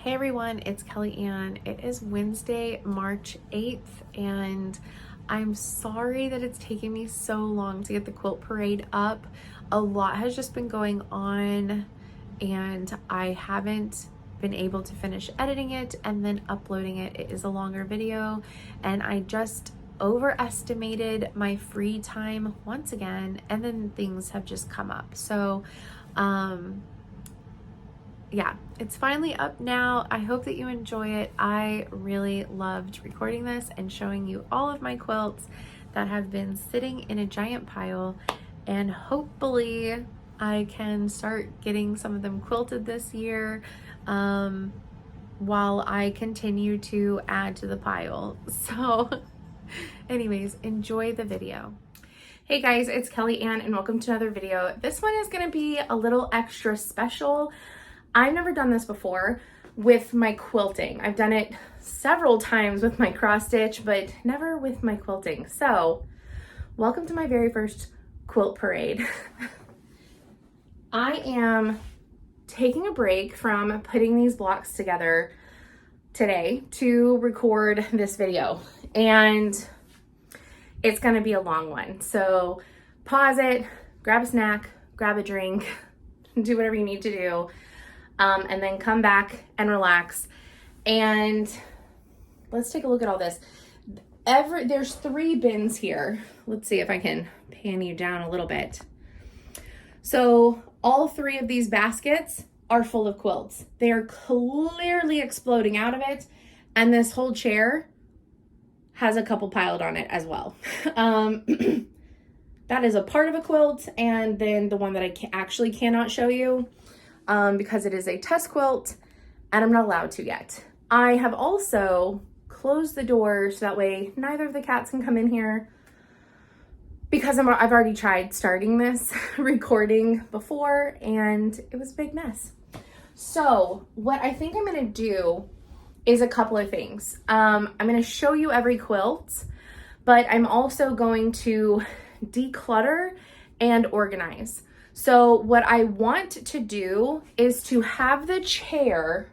Hey everyone, it's Kelly Ann. It is Wednesday, March 8th, and I'm sorry that it's taking me so long to get the quilt parade up. A lot has just been going on, and I haven't been able to finish editing it and then uploading it. It is a longer video, and I just overestimated my free time once again, and then things have just come up. So, yeah, it's finally up now. I hope that you enjoy it. I really loved recording this and showing you all of my quilts that have been sitting in a giant pile, and hopefully I can start getting some of them quilted this year while I continue to add to the pile. So anyways, enjoy the video. Hey guys, it's Kelly Ann and welcome to another video. This one is gonna be a little extra special. I've never done this before with my quilting. I've done it several times with my cross stitch, but never with my quilting. So welcome to my very first quilt parade. I am taking a break from putting these blocks together today to record this video, and it's gonna be a long one. So pause it, grab a snack, grab a drink, do whatever you need to do. And then come back and relax. And let's take a look at all this. There's 3 bins here. Let's see if I can pan you down a little bit. So all 3 of these baskets are full of quilts. They are clearly exploding out of it. And this whole chair has a couple piled on it as well. That is a part of a quilt. And then the one that I actually cannot show you, because it is a test quilt and I'm not allowed to yet. I have also closed the door so that way neither of the cats can come in here, because I've already tried starting this recording before and it was a big mess. So what I think I'm gonna do is a couple of things. I'm gonna show you every quilt, but I'm also going to declutter and organize. So what I want to do is to have the chair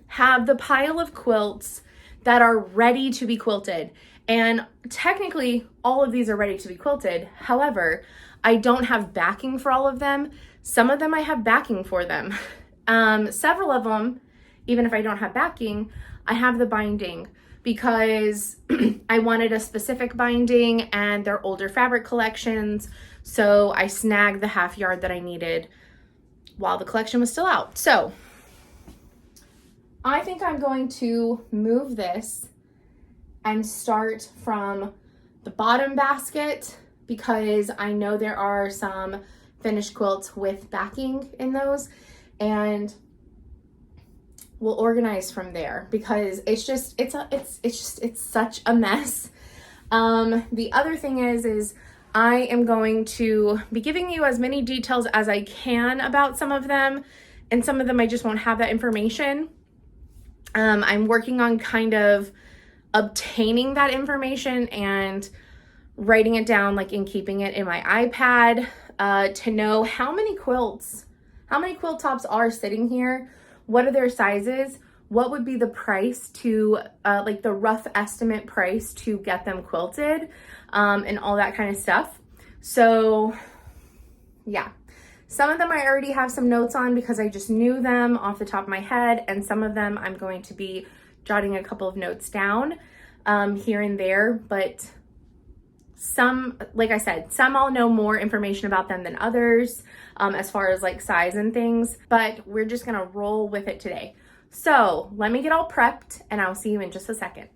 have the pile of quilts that are ready to be quilted. And technically all of these are ready to be quilted. However, I don't have backing for all of them. Some of them I have backing for them. Several of them, even if I don't have backing, I have the binding because I wanted a specific binding and they're older fabric collections. So I snagged the half yard that I needed while the collection was still out. So I think I'm going to move this and start from the bottom basket, because I know there are some finished quilts with backing in those, and we'll organize from there because it's such a mess. The other thing is I am going to be giving you as many details as I can about some of them, and some of them I just won't have that information. I'm working on kind of obtaining that information and writing it down, like, and keeping it in my iPad, to know how many quilt tops are sitting here, what are their sizes, what would be the price to, like the rough estimate price to get them quilted, and all that kind of stuff. So yeah, some of them I already have some notes on because I just knew them off the top of my head, and some of them I'm going to be jotting a couple of notes down here and there, but some, like I said, some I'll know more information about them than others, as far as like size and things, but we're just gonna roll with it today. So let me get all prepped and I'll see you in just a second.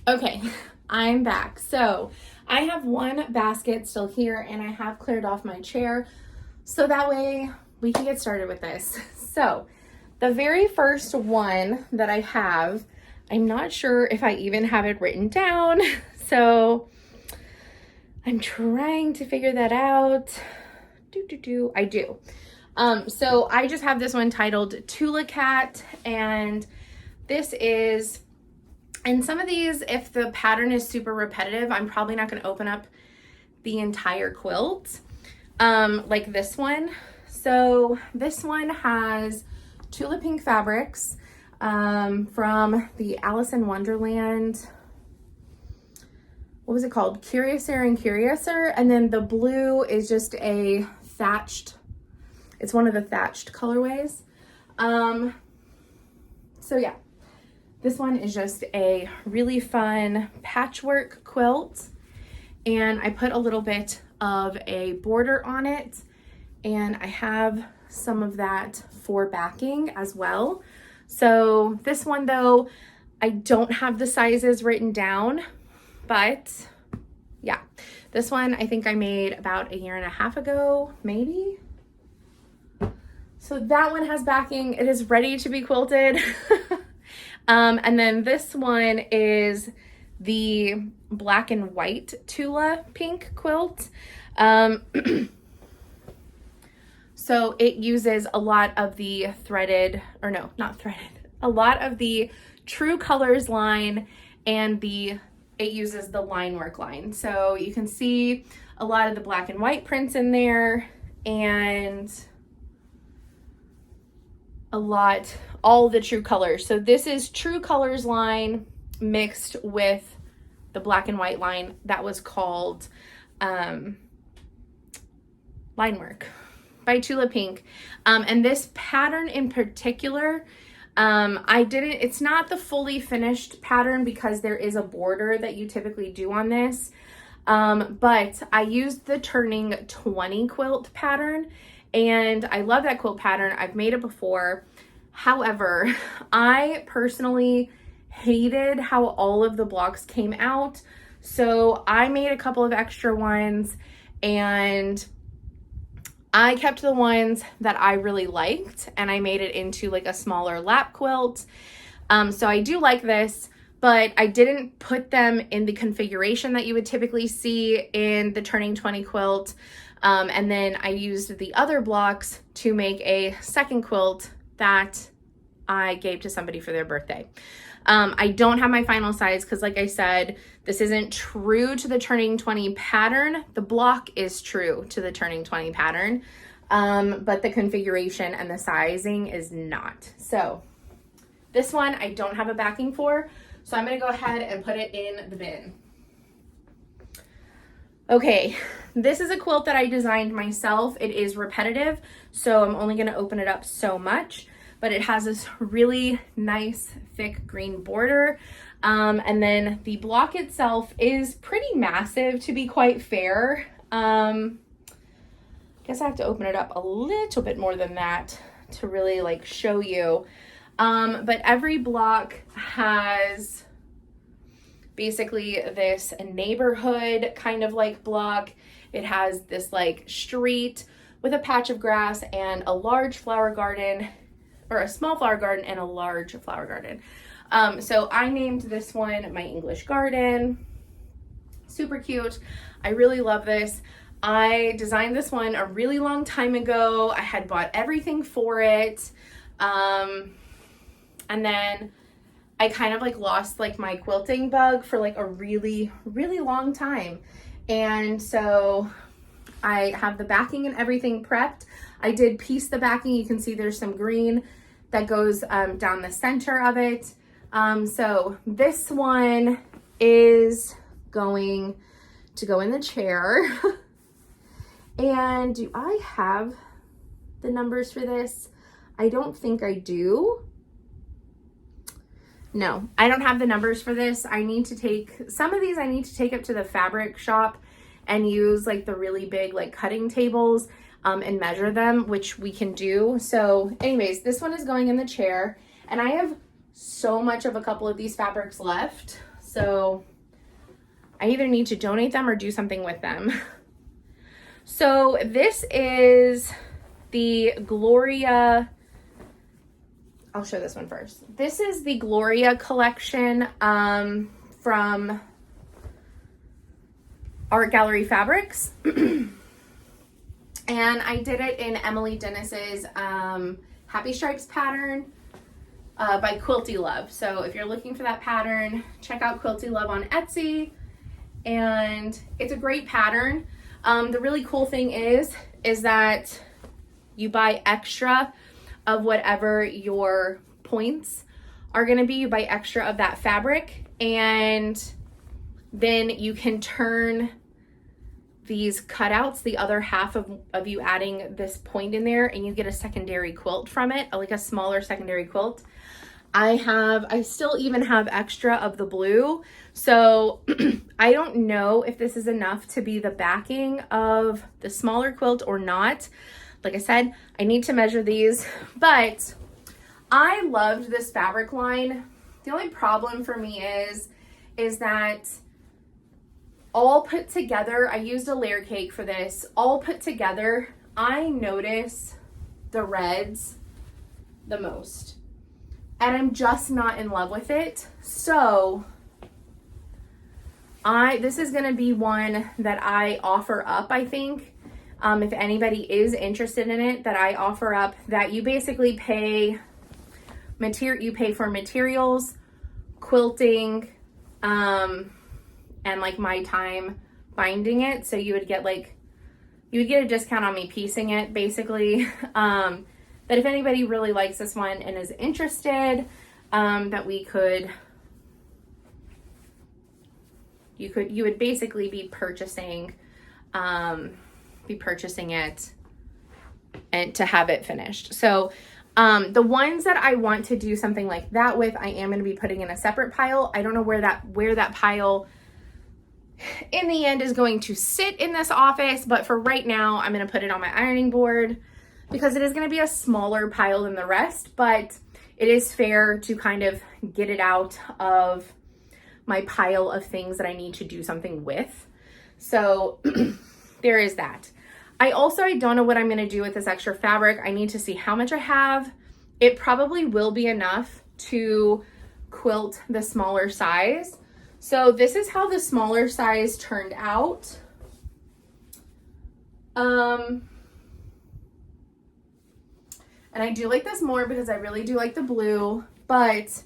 Okay, I'm back. So I have one basket still here and I have cleared off my chair so that way we can get started with this. So the very first one that I have, I'm not sure if I even have it written down. So I'm trying to figure that out. I do. So I just have this one titled Tula Cat, and this is, and some of these, if the pattern is super repetitive, I'm probably not going to open up the entire quilt, like this one. So this one has Tula Pink fabrics, from the Alice in Wonderland. What was it called? Curiouser and Curiouser. And then the blue is just a thatched, it's one of the thatched colorways. So yeah, this one is just a really fun patchwork quilt. And I put a little bit of a border on it. And I have some of that for backing as well. So this one though, I don't have the sizes written down, but yeah, this one I think I made about 1.5 years ago, maybe. So that one has backing. It is ready to be quilted. And then this one is the black and white Tula pink quilt. So it uses a lot of the threaded, or no, not threaded, a lot of the True Colors line, and it uses the line work line. So you can see a lot of the black and white prints in there, and all the True Colors. So this is True Colors line mixed with the black and white line that was called line work by Tula Pink. And this pattern in particular, it's not the fully finished pattern because there is a border that you typically do on this. But I used the turning 20 quilt pattern, and I love that quilt pattern. I've made it before. However, I personally hated how all of the blocks came out. So I made a couple of extra ones, and I kept the ones that I really liked, and I made it into like a smaller lap quilt. So I do like this, but I didn't put them in the configuration that you would typically see in the turning 20 quilt. And then I used the other blocks to make a second quilt that I gave to somebody for their birthday. I don't have my final size because, like I said, this isn't true to the turning 20 pattern. The block is true to the turning 20 pattern, but the configuration and the sizing is not. So this one I don't have a backing for, so I'm going to go ahead and put it in the bin. Okay, this is a quilt that I designed myself. It is repetitive, so I'm only going to open it up so much, but it has this really nice thick green border. And then the block itself is pretty massive, to be quite fair. I guess I have to open it up a little bit more than that to really like show you. But every block has basically this neighborhood kind of like block. It has this like street with a patch of grass and a large flower garden, or a small flower garden and a large flower garden. So I named this one my English Garden. Super cute. I really love this. I designed this one a really long time ago. I had bought everything for it. And then I kind of like lost like my quilting bug for like a really, really long time. And so I have the backing and everything prepped. I did piece the backing. You can see there's some green that goes down the center of it. So this one is going to go in the chair. And do I have the numbers for this? I don't think I do. No, I don't have the numbers for this. I need to take, some of these I need to take up to the fabric shop and use like the really big like cutting tables and measure them, which we can do. So anyways, this one is going in the chair, and I have so much of a couple of these fabrics left. So I either need to donate them or do something with them. So this is the Gloria, I'll show this one first. This is the Gloria collection from Art Gallery Fabrics. And I did it in Emily Dennis's Happy Stripes pattern by Quilty Love. So if you're looking for that pattern, check out Quilty Love on Etsy. And it's a great pattern. The really cool thing is that you buy extra of whatever your points are going to be you buy extra of that fabric, and then you can turn these cutouts, the other half of you adding this point in there, and you get a secondary quilt from it, like a smaller secondary quilt. I still even have extra of the blue. So I don't know if this is enough to be the backing of the smaller quilt or not. Like I said, I need to measure these, but I loved this fabric line. The only problem for me is that all put together, I used a layer cake for this, all put together, I notice the reds the most. And I'm just not in love with it. So this is gonna be one that I offer up, I think. If anybody is interested in it, that I offer up, that you basically pay for materials, quilting, and like my time binding it. So you would get a discount on me piecing it, basically. That if anybody really likes this one and is interested, that you would basically be purchasing it and to have it finished. So the ones that I want to do something like that with, I am going to be putting in a separate pile. I don't know where that pile in the end is going to sit in this office, but for right now, I'm going to put it on my ironing board because it is going to be a smaller pile than the rest, but it is fair to kind of get it out of my pile of things that I need to do something with. So there is that. I don't know what I'm going to do with this extra fabric. I need to see how much I have. It probably will be enough to quilt the smaller size. So this is how the smaller size turned out. And I do like this more because I really do like the blue, but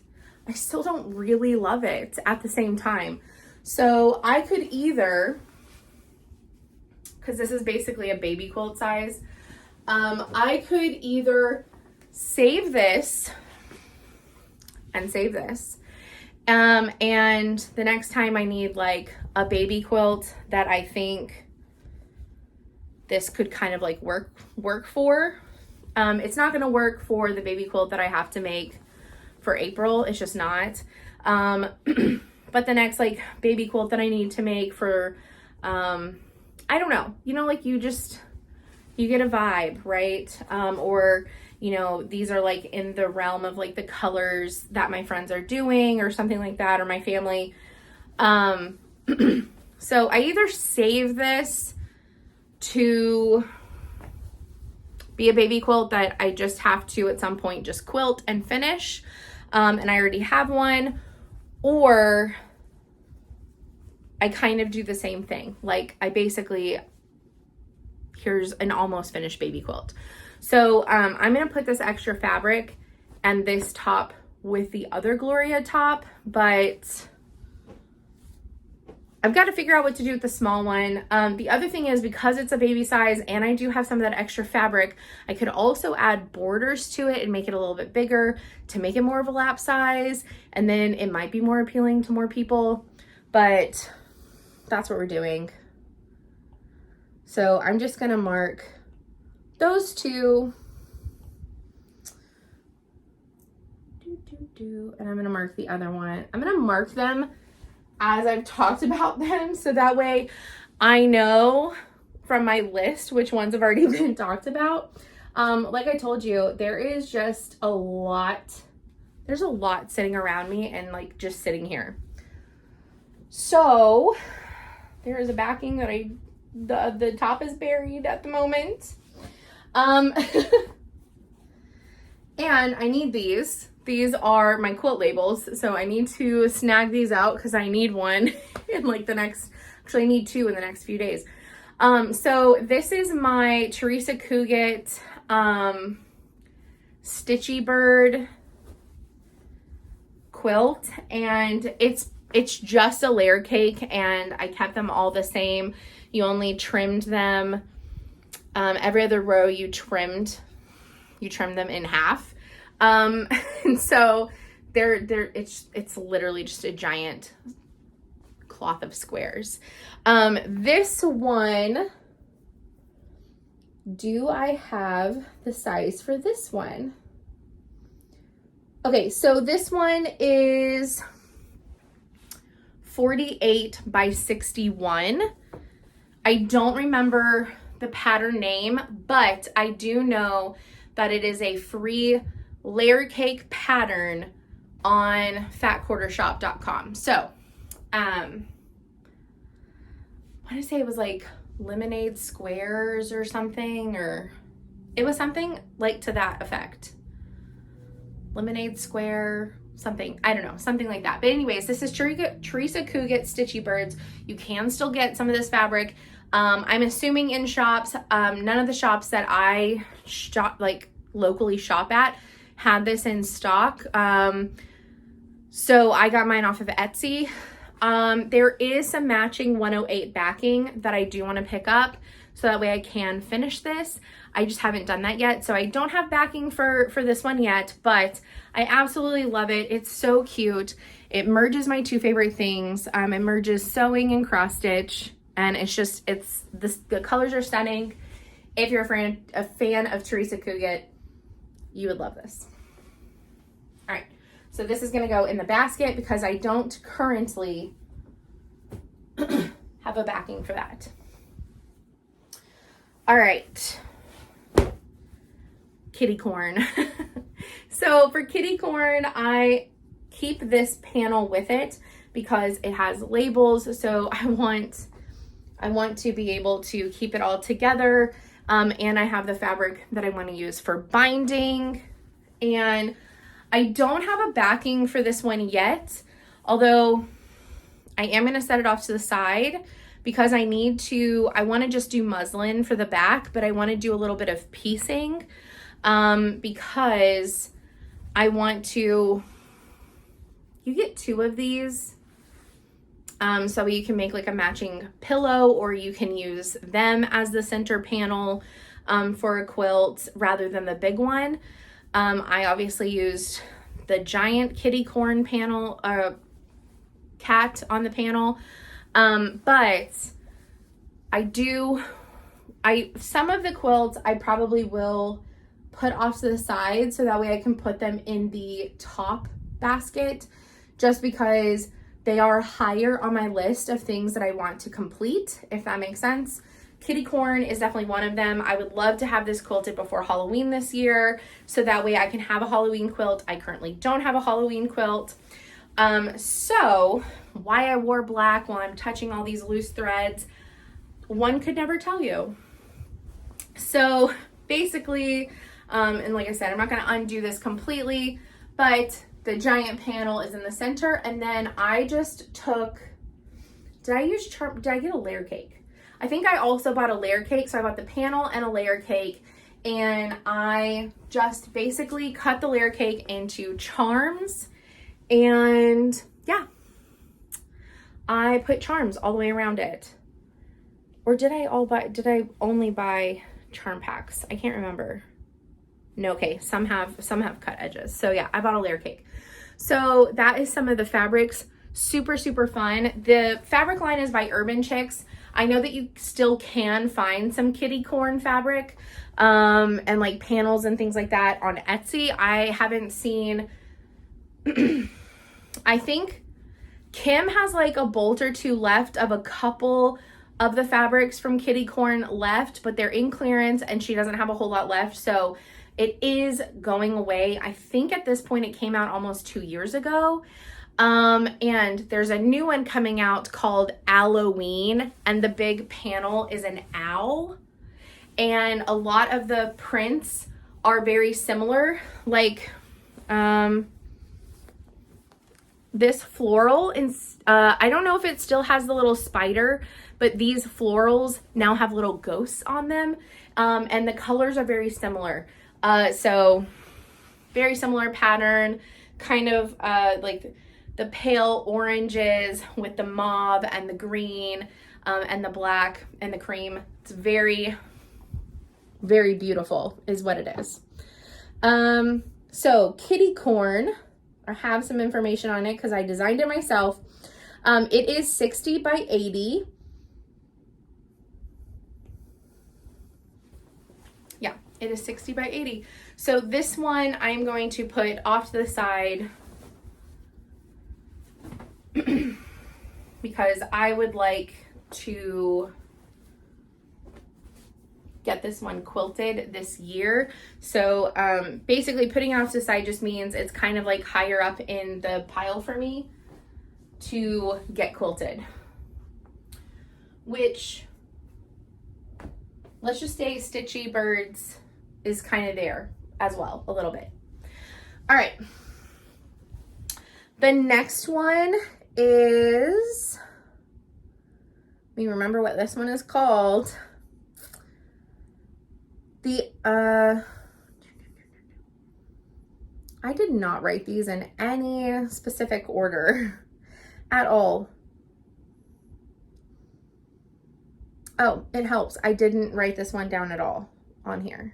I still don't really love it at the same time. So I could either, because this is basically a baby quilt size, I could either save this and save this. And the next time I need like a baby quilt that I think this could kind of like work for. It's not going to work for the baby quilt that I have to make for April. It's just not. But the next like baby quilt that I need to make for, I don't know, like you get a vibe, right? Or, these are like in the realm of like the colors that my friends are doing or something like that, or my family. So I either save this to be a baby quilt that I just have to at some point just quilt and finish, and I already have one, or I kind of do the same thing. Like I basically, here's an almost finished baby quilt. So I'm gonna put this extra fabric and this top with the other Gloria top, but I've got to figure out what to do with the small one. The other thing is, because it's a baby size and I do have some of that extra fabric, I could also add borders to it and make it a little bit bigger to make it more of a lap size. And then it might be more appealing to more people, but that's what we're doing. So I'm just going to mark those two. And I'm going to mark the other one. I'm going to mark them as I've talked about them, so that way I know from my list which ones have already been talked about. Like I told you, there is just a lot. There's a lot sitting around me and like just sitting here. So there is a backing that the top is buried at the moment. And I need these. These are my quilt labels, so I need to snag these out because I need one in like actually I need two in the next few days. So this is my Teresa Cuget Stitchy Bird quilt, and it's just a layer cake, and I kept them all the same. You only trimmed them, every other row you trimmed them in half. And so it's literally just a giant cloth of squares. This one, do I have the size for this one? Okay, so this one is 48 by 61. I don't remember the pattern name, but I do know that it is a free layer cake pattern on fatquartershop.com. So, I want to say it was like lemonade squares or something, or it was something like to that effect. Lemonade square, something, I don't know, something like that. But anyways, this is Teresa Cugat Stitchy Birds. You can still get some of this fabric. I'm assuming in shops, none of the shops that I locally shop at had this in stock. So I got mine off of Etsy. There is some matching 108 backing that I do want to pick up so that way I can finish this. I just haven't done that yet. So I don't have backing for this one yet, but I absolutely love it. It's so cute. It merges my two favorite things. It merges sewing and cross stitch, and the colors are stunning. If you're a fan of Teresa Cugat, you would love this. All right, so this is gonna go in the basket because I don't currently have a backing for that. All right, kitty corn. So for kitty corn, I keep this panel with it because it has labels. So I want to be able to keep it all together. And I have the fabric that I want to use for binding. And I don't have a backing for this one yet, although I am going to set it off to the side because I want to just do muslin for the back, but I want to do a little bit of piecing because I want to, you get two of these, so you can make like a matching pillow, or you can use them as the center panel for a quilt rather than the big one. I obviously used the giant kitty corn panel, cat on the panel, but some of the quilts I probably will put off to the side so that way I can put them in the top basket, just because they are higher on my list of things that I want to complete, if that makes sense. Kitty corn is definitely one of them. I would love to have this quilted before Halloween this year, so that way I can have a Halloween quilt. I currently don't have a Halloween quilt. So why I wore black while I'm touching all these loose threads, one could never tell you. So basically, and like I said, I'm not going to undo this completely, but the giant panel is in the center. And then I just took, did I get a layer cake? I think I also bought a layer cake. So I bought the panel and a layer cake, and I just basically cut the layer cake into charms, and yeah, I put charms all the way around it. Or did I only buy charm packs? I can't remember. No, okay, some have cut edges. So yeah, I bought a layer cake. So that is some of the fabrics. Super, super fun. The fabric line is by Urban Chicks. I know that you still can find some kitty corn fabric and like panels and things like that on Etsy. I haven't seen, I think Kim has like a bolt or two left of a couple of the fabrics from kitty corn left, but they're in clearance and she doesn't have a whole lot left. So it is going away. I think at this point it came out almost 2 years ago. And there's a new one coming out called Halloween, and the big panel is an owl. And a lot of the prints are very similar. Like, this floral, I don't know if it still has the little spider, but these florals now have little ghosts on them. And the colors are very similar. So very similar pattern, kind of like the pale oranges with the mauve and the green and the black and the cream. It's very, very beautiful is what it is. So kitty corn, or have some information on it because I designed it myself. It is 60 by 80. Yeah, it is 60 by 80. So this one I'm going to put off to the side because I would like to get this one quilted this year. So basically putting it off to the side just means it's kind of like higher up in the pile for me to get quilted, which, let's just say Stitchy Birds is kind of there as well, a little bit. All right. The next one is, let me remember what this one is called. I did not write these in any specific order at all. Oh, it helps. I didn't write this one down at all on here.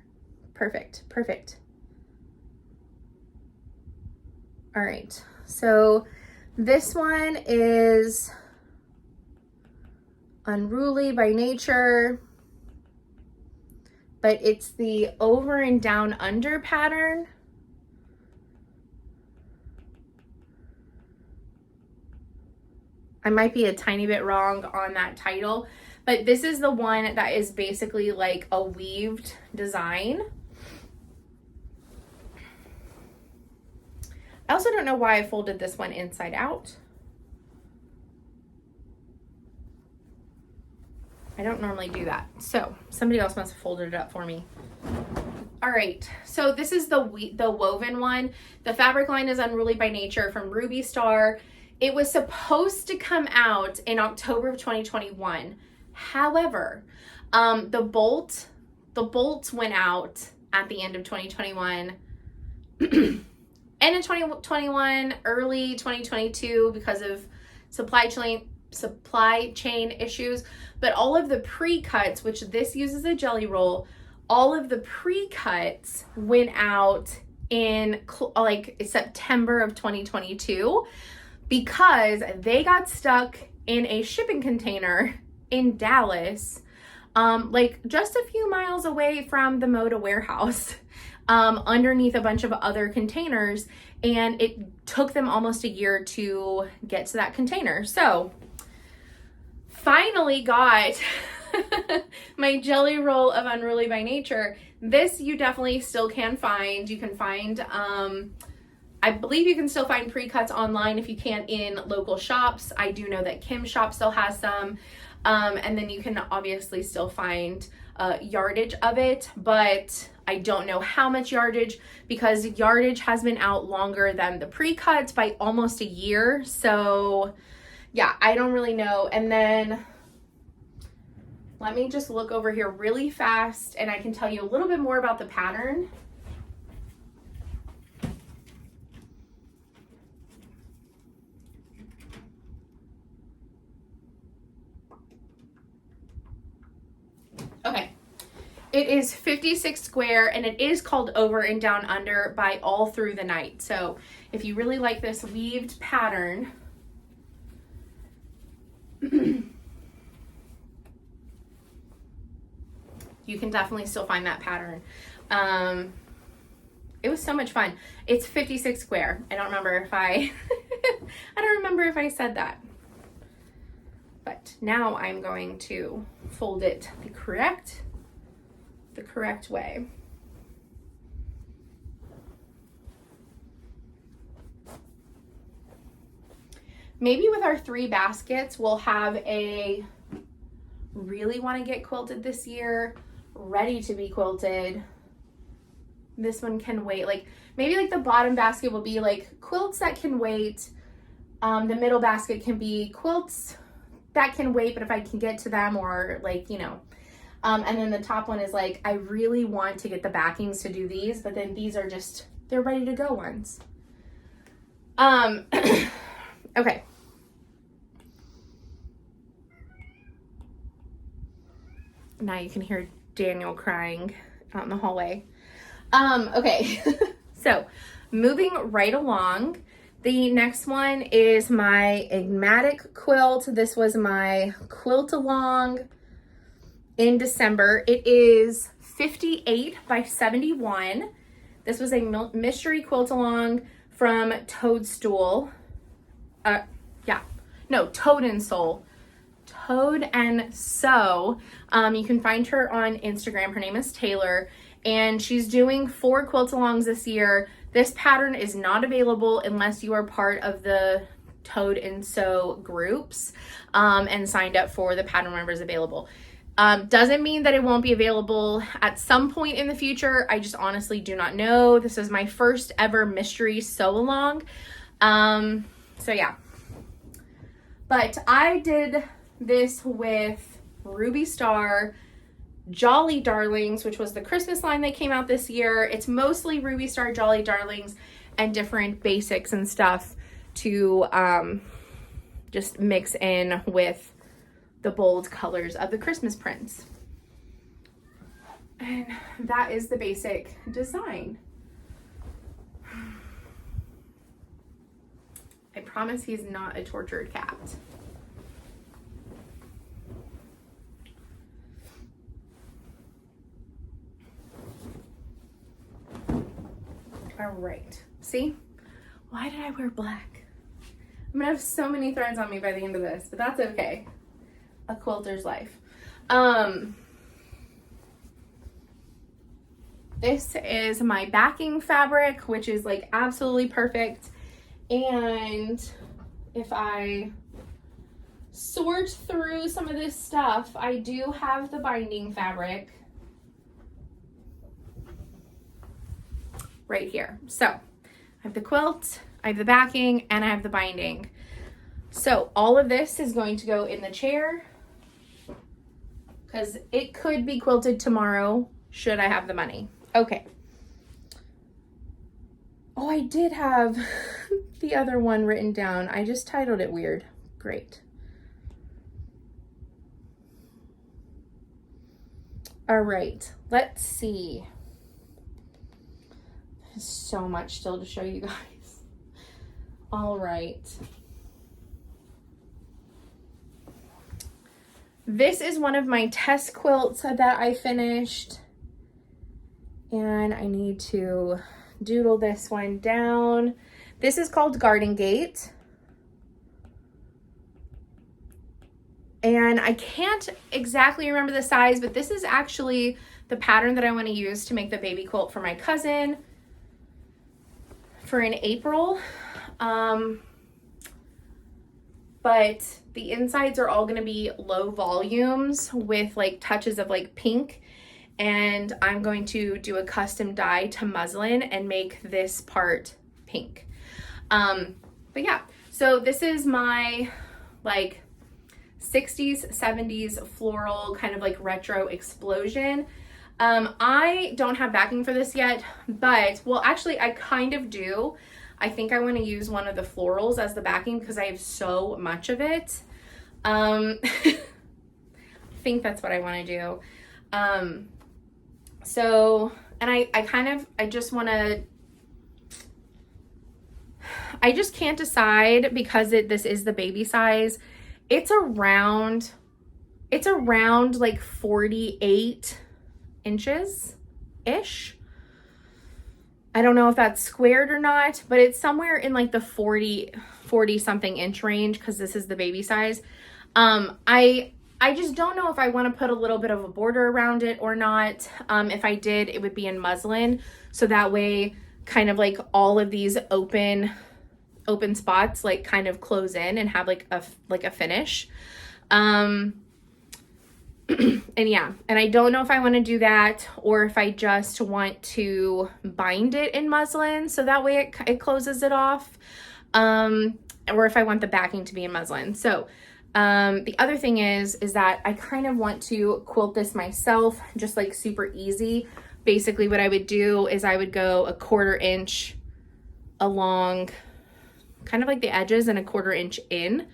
Perfect, perfect. All right, so this one is Unruly by Nature, but it's the over and down under pattern. I might be a tiny bit wrong on that title, but this is the one that is basically like a weaved design. I also don't know why I folded this one inside out. I don't normally do that. So somebody else must have folded it up for me. All right, so this is the woven one. The fabric line is Unruly by Nature from Ruby Star. It was supposed to come out in October of 2021. However, the bolts went out at the end of 2021. End of 2021, early 2022 because of supply chain issues. But all of the pre-cuts, which this uses a jelly roll, all of the pre-cuts went out in like September of 2022 because they got stuck in a shipping container in Dallas, like just a few miles away from the Moda warehouse, underneath a bunch of other containers, and it took them almost a year to get to that container. So finally got my jelly roll of Unruly by Nature. This you definitely still can find. You can find, I believe you can still find pre-cuts online if you can't in local shops. I do know that Kim's shop still has some. And then you can obviously still find yardage of it, but I don't know how much yardage because yardage has been out longer than the pre-cuts by almost a year. So yeah, I don't really know. And then let me just look over here really fast and I can tell you a little bit more about the pattern. Okay, it is 56 square and it is called Over and Down Under by All Through the Night. So if you really like this weaved pattern, you can definitely still find that pattern. It was so much fun. It's 56 square. I don't remember if I said that. But now I'm going to fold it the correct way. Maybe with our 3 baskets, we'll have a really want to get quilted this year, ready to be quilted. This one can wait. Like maybe like the bottom basket will be like quilts that can wait. The middle basket can be quilts that can wait, but if I can get to them, or like, you know, and then the top one is like, I really want to get the backings to do these, but then these are just, they're ready to go ones. Okay. Now you can hear Daniel crying out in the hallway. Okay. So moving right along, The next one is my Enigmatic quilt. This was my quilt along in December. It is 58 by 71. This was a mystery quilt along from Toadstool. Toad and Soul. Toad and Sew. You can find her on Instagram. Her name is Taylor, and she's doing 4 quilt alongs this year. This pattern is not available unless you are part of the Toad and Sew groups and signed up for the pattern whenever it's available. Doesn't mean that it won't be available at some point in the future. I just honestly do not know. This is my first ever mystery sew along. So yeah. But I did this with Ruby Star, Jolly Darlings, which was the Christmas line that came out this year. It's mostly Ruby Star, Jolly Darlings, and different basics and stuff to just mix in with the bold colors of the Christmas prints. And that is the basic design. I promise he's not a tortured cat. All right, see? Why did I wear black? I'm gonna have so many threads on me by the end of this, but that's okay. A quilter's life. This is my backing fabric, which is like absolutely perfect. And if I sort through some of this stuff, I do have the binding fabric right here. So I have the quilt, I have the backing, and I have the binding. So all of this is going to go in the chair because it could be quilted tomorrow should I have the money. Okay. Oh, I did have the other one written down. I just titled it weird. Great. All right, let's see. There's so much still to show you guys. All right. This is one of my test quilts that I finished. And I need to doodle this one down. This is called Garden Gate. And I can't exactly remember the size, but this is actually the pattern that I want to use to make the baby quilt for my cousin for in April. But the insides are all going to be low volumes with like touches of like pink. And I'm going to do a custom dye to muslin and make this part pink. But yeah, so this is my like 60s, 70s floral kind of like retro explosion. I don't have backing for this yet, but well, actually I kind of do. I think I want to use one of the florals as the backing because I have so much of it. I think that's what I want to do. So, and I just can't decide because this is the baby size. It's around like 48 inches-ish. I don't know if that's squared or not, but it's somewhere in like the 40 something inch range because this is the baby size. I just don't know if I want to put a little bit of a border around it or not. If I did, it would be in muslin. So that way kind of like all of these open spots like kind of close in and have like a finish. And yeah, and I don't know if I want to do that or if I just want to bind it in muslin so that way it closes it off. Or if I want the backing to be in muslin. So the other thing is that I kind of want to quilt this myself, just like super easy. Basically what I would do is I would go a 1/4 inch along kind of like the edges and a 1/4 inch in,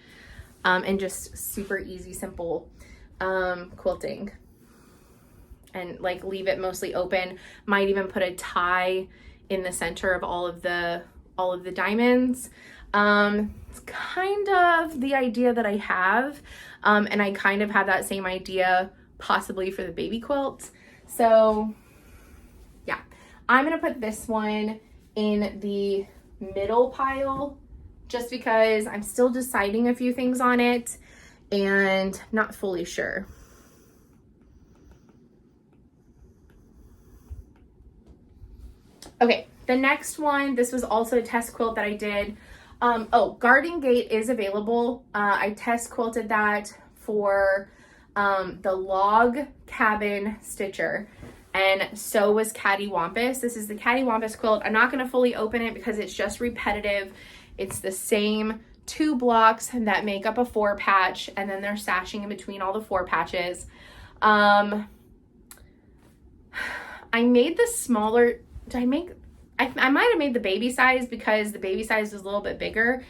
and just super easy, simple quilting, and like leave it mostly open. Might even put a tie in the center of all of the all of the diamonds. It's kind of the idea that I have, and I kind of have that same idea possibly for the baby quilt. So yeah, I'm gonna put this one in the middle pile just because I'm still deciding a few things on it and not fully sure. Okay, the next one, this was also a test quilt that I did. Garden Gate is available. I test quilted that for the log cabin stitcher, and so was Cattywampus. This is the Cattywampus quilt. I'm not going to fully open it because it's just repetitive. It's the same 2 blocks that make up a 4 patch, and then they're sashing in between all the 4 patches. I made the smaller, I might have made the baby size because the baby size is a little bit bigger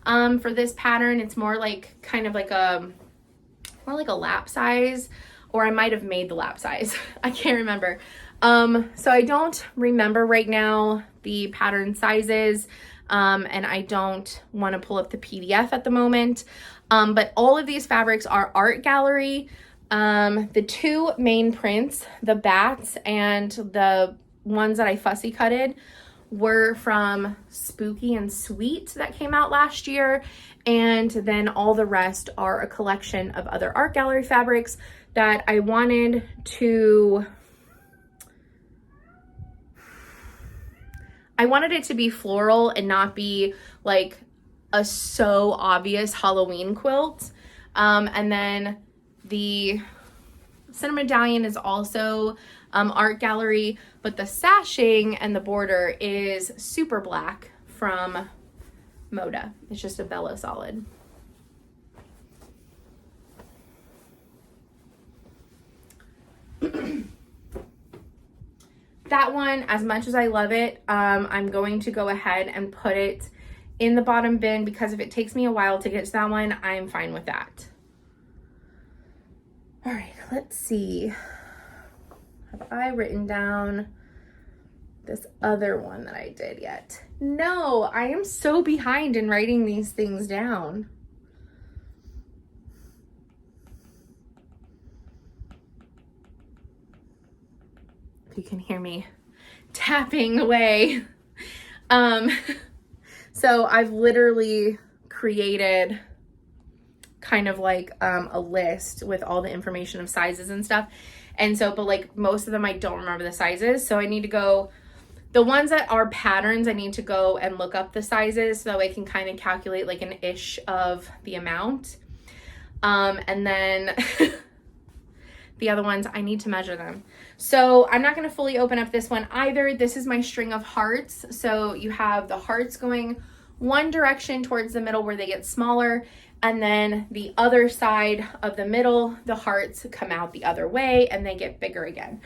for this pattern. It's more like kind of like a lap size, or I might have made the lap size. I can't remember. So I don't remember right now the pattern sizes, and I don't want to pull up the PDF at the moment. But all of these fabrics are art gallery. The 2 main prints, the bats and the ones that I fussy cutted, were from Spooky and Sweet that came out last year, and then all the rest are a collection of other art gallery fabrics that I wanted it to be floral and not be like a so obvious Halloween quilt. And then the Cinnamon Medallion is also art gallery, but the sashing and the border is Super Black from Moda. It's just a Bella Solid. That one, as much as I love it, I'm going to go ahead and put it in the bottom bin because if it takes me a while to get to that one, I'm fine with that. All right, let's see. Have I written down this other one that I did yet? No, I am so behind in writing these things down. If you can hear me tapping away. So I've literally created kind of like a list with all the information of sizes and stuff. And so, but like most of them, I don't remember the sizes. So I need to go, the ones that are patterns, I need to go and look up the sizes so that I can kind of calculate like an ish of the amount. And then the other ones, I need to measure them. So I'm not going to fully open up this one either. This is my string of hearts. So you have the hearts going one direction towards the middle where they get smaller, and then the other side of the middle, the hearts come out the other way and they get bigger again.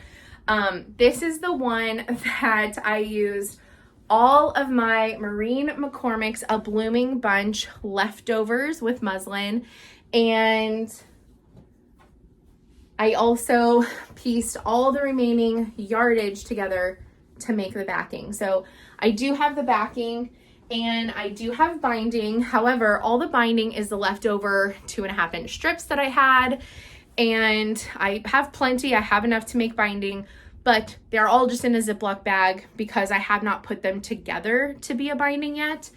This is the one that I used all of my Maureen McCormick's A Blooming Bunch leftovers with muslin, and I also pieced all the remaining yardage together to make the backing. So I do have the backing and I do have binding. However, all the binding is the leftover 2.5 inch strips that I had, and I have plenty. I have enough to make binding, but they're all just in a Ziploc bag because I have not put them together to be a binding yet.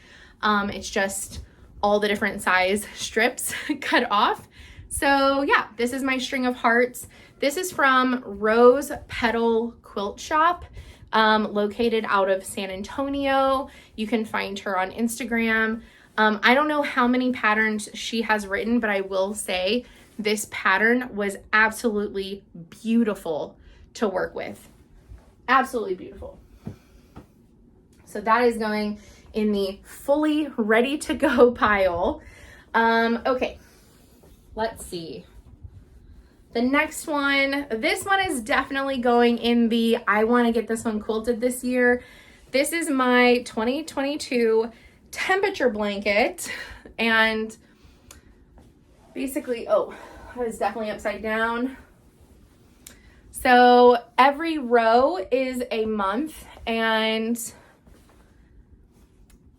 It's just all the different size strips cut off. So yeah, this is my string of hearts. This is from Rose Petal Quilt Shop, located out of San Antonio. You can find her on Instagram. I don't know how many patterns she has written, but I will say this pattern was absolutely beautiful to work with. Absolutely beautiful. So that is going in the fully ready to go pile. Okay, let's see. The next one, this one is definitely going in the I want to get this one quilted this year. This is my 2022 temperature blanket, and basically, oh, that is definitely upside down. So every row is a month, and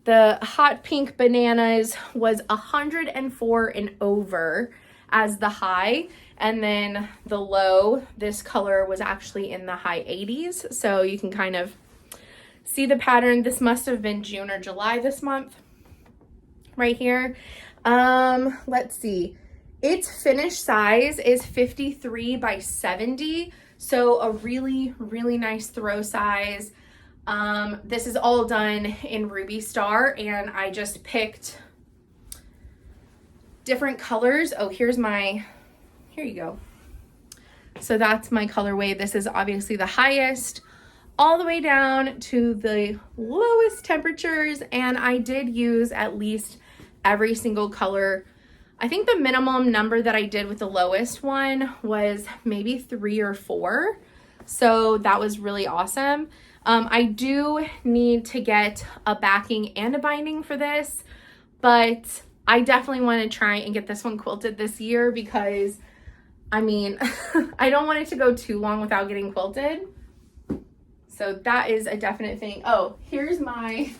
The hot pink bananas was 104 and over as the high. And then the low, this color was actually in the high 80s. So you can kind of see the pattern. This must have been June or July this month right here. Let's see. Its finished size is 53 by 70. So a really, really nice throw size. This is all done in Ruby Star, and I just picked different colors. Oh, here you go. So that's my colorway. This is obviously the highest, all the way down to the lowest temperatures, and I did use at least every single color. I think the minimum number that I did with the lowest one was maybe 3 or 4. So that was really awesome. I do need to get a backing and a binding for this, but I definitely want to try and get this one quilted this year because, I mean, I don't want it to go too long without getting quilted. So that is a definite thing. Oh, here's my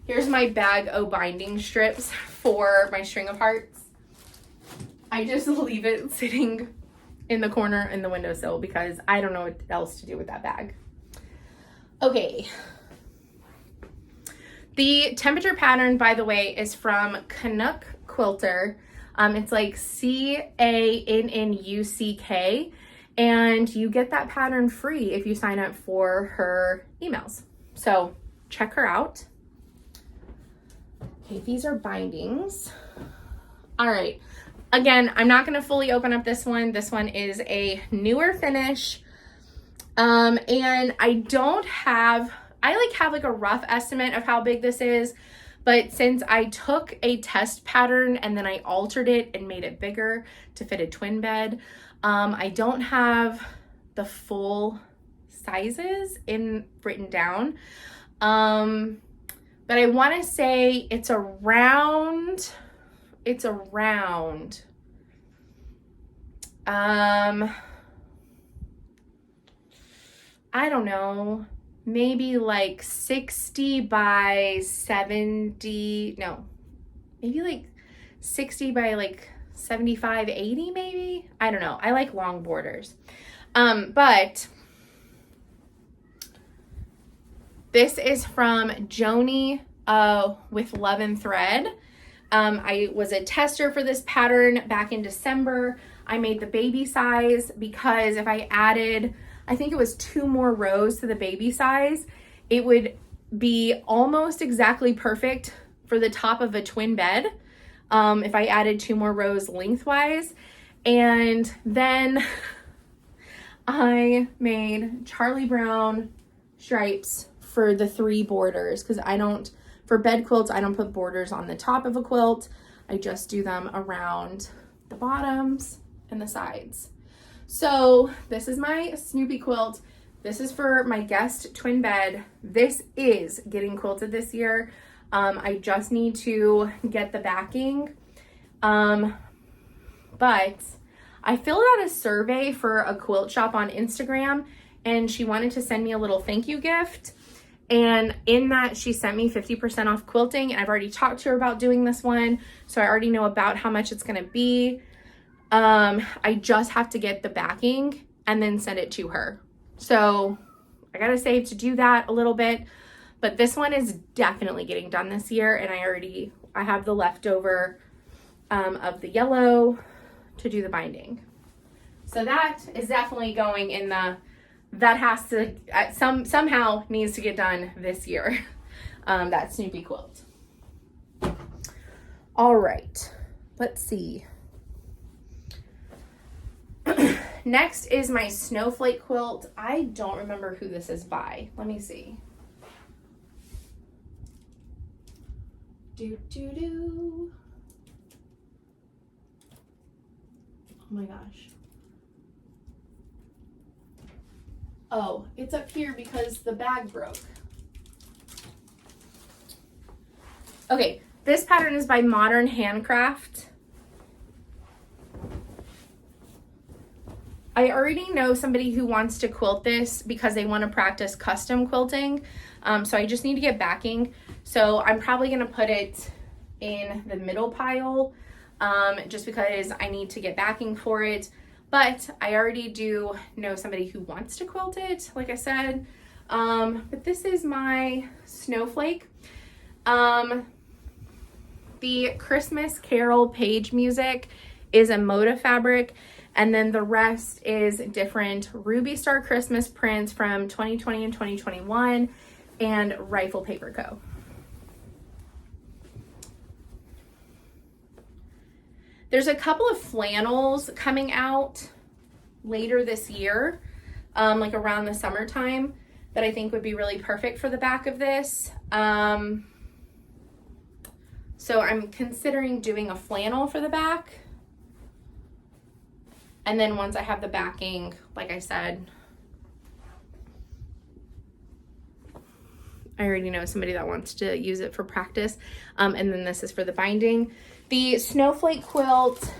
bag of binding strips for my string of hearts. I just leave it sitting in the corner in the windowsill because I don't know what else to do with that bag. Okay. The temperature pattern, by the way, is from Canuck Quilter. It's like CANNUCK, and you get that pattern free if you sign up for her emails. So check her out. Okay, these are bindings. All right. Again, I'm not going to fully open up this one. This one is a newer finish. And I have like a rough estimate of how big this is, but since I took a test pattern and then I altered it and made it bigger to fit a twin bed, I don't have the full sizes written down. But I want to say it's around, I don't know, maybe like 60 by 70, no, maybe like 60 by like 75, 80 maybe? I don't know. I like long borders. But this is from Joni with Love and Thread. I was a tester for this pattern back in December. I made the baby size because if I added, I think it was 2 more rows to the baby size, it would be almost exactly perfect for the top of a twin bed if I added 2 more rows lengthwise. And then I made Charlie Brown stripes for the 3 borders because for bed quilts, I don't put borders on the top of a quilt. I just do them around the bottoms and the sides. So this is my Snoopy quilt. This is for my guest twin bed. This is getting quilted this year. I just need to get the backing. But I filled out a survey for a quilt shop on Instagram, and she wanted to send me a little thank you gift. And in that, she sent me 50% off quilting, and I've already talked to her about doing this one, so I already know about how much it's going to be. I just have to get the backing and then send it to her. So I got to save to do that a little bit, but this one is definitely getting done this year. And I have the leftover, of the yellow to do the binding. So that is definitely going in that has to, somehow needs to get done this year. That Snoopy quilt. All right, let's see. Next is my snowflake quilt. I don't remember who this is by. Let me see. Oh my gosh. Oh, it's up here because the bag broke. Okay, this pattern is by Modern Handcraft. I already know somebody who wants to quilt this because they want to practice custom quilting. So I just need to get backing. So I'm probably gonna put it in the middle pile, just because I need to get backing for it. But I already do know somebody who wants to quilt it, like I said. But this is my snowflake. The Christmas Carol page music is a Moda fabric, and then the rest is different Ruby Star Christmas prints from 2020 and 2021 and Rifle Paper Co. There's a couple of flannels coming out later this year, like around the summertime, that I think would be really perfect for the back of this. So I'm considering doing a flannel for the back. And then once I have the backing, like I said, I already know somebody that wants to use it for practice. And then this is for the binding. The snowflake quilt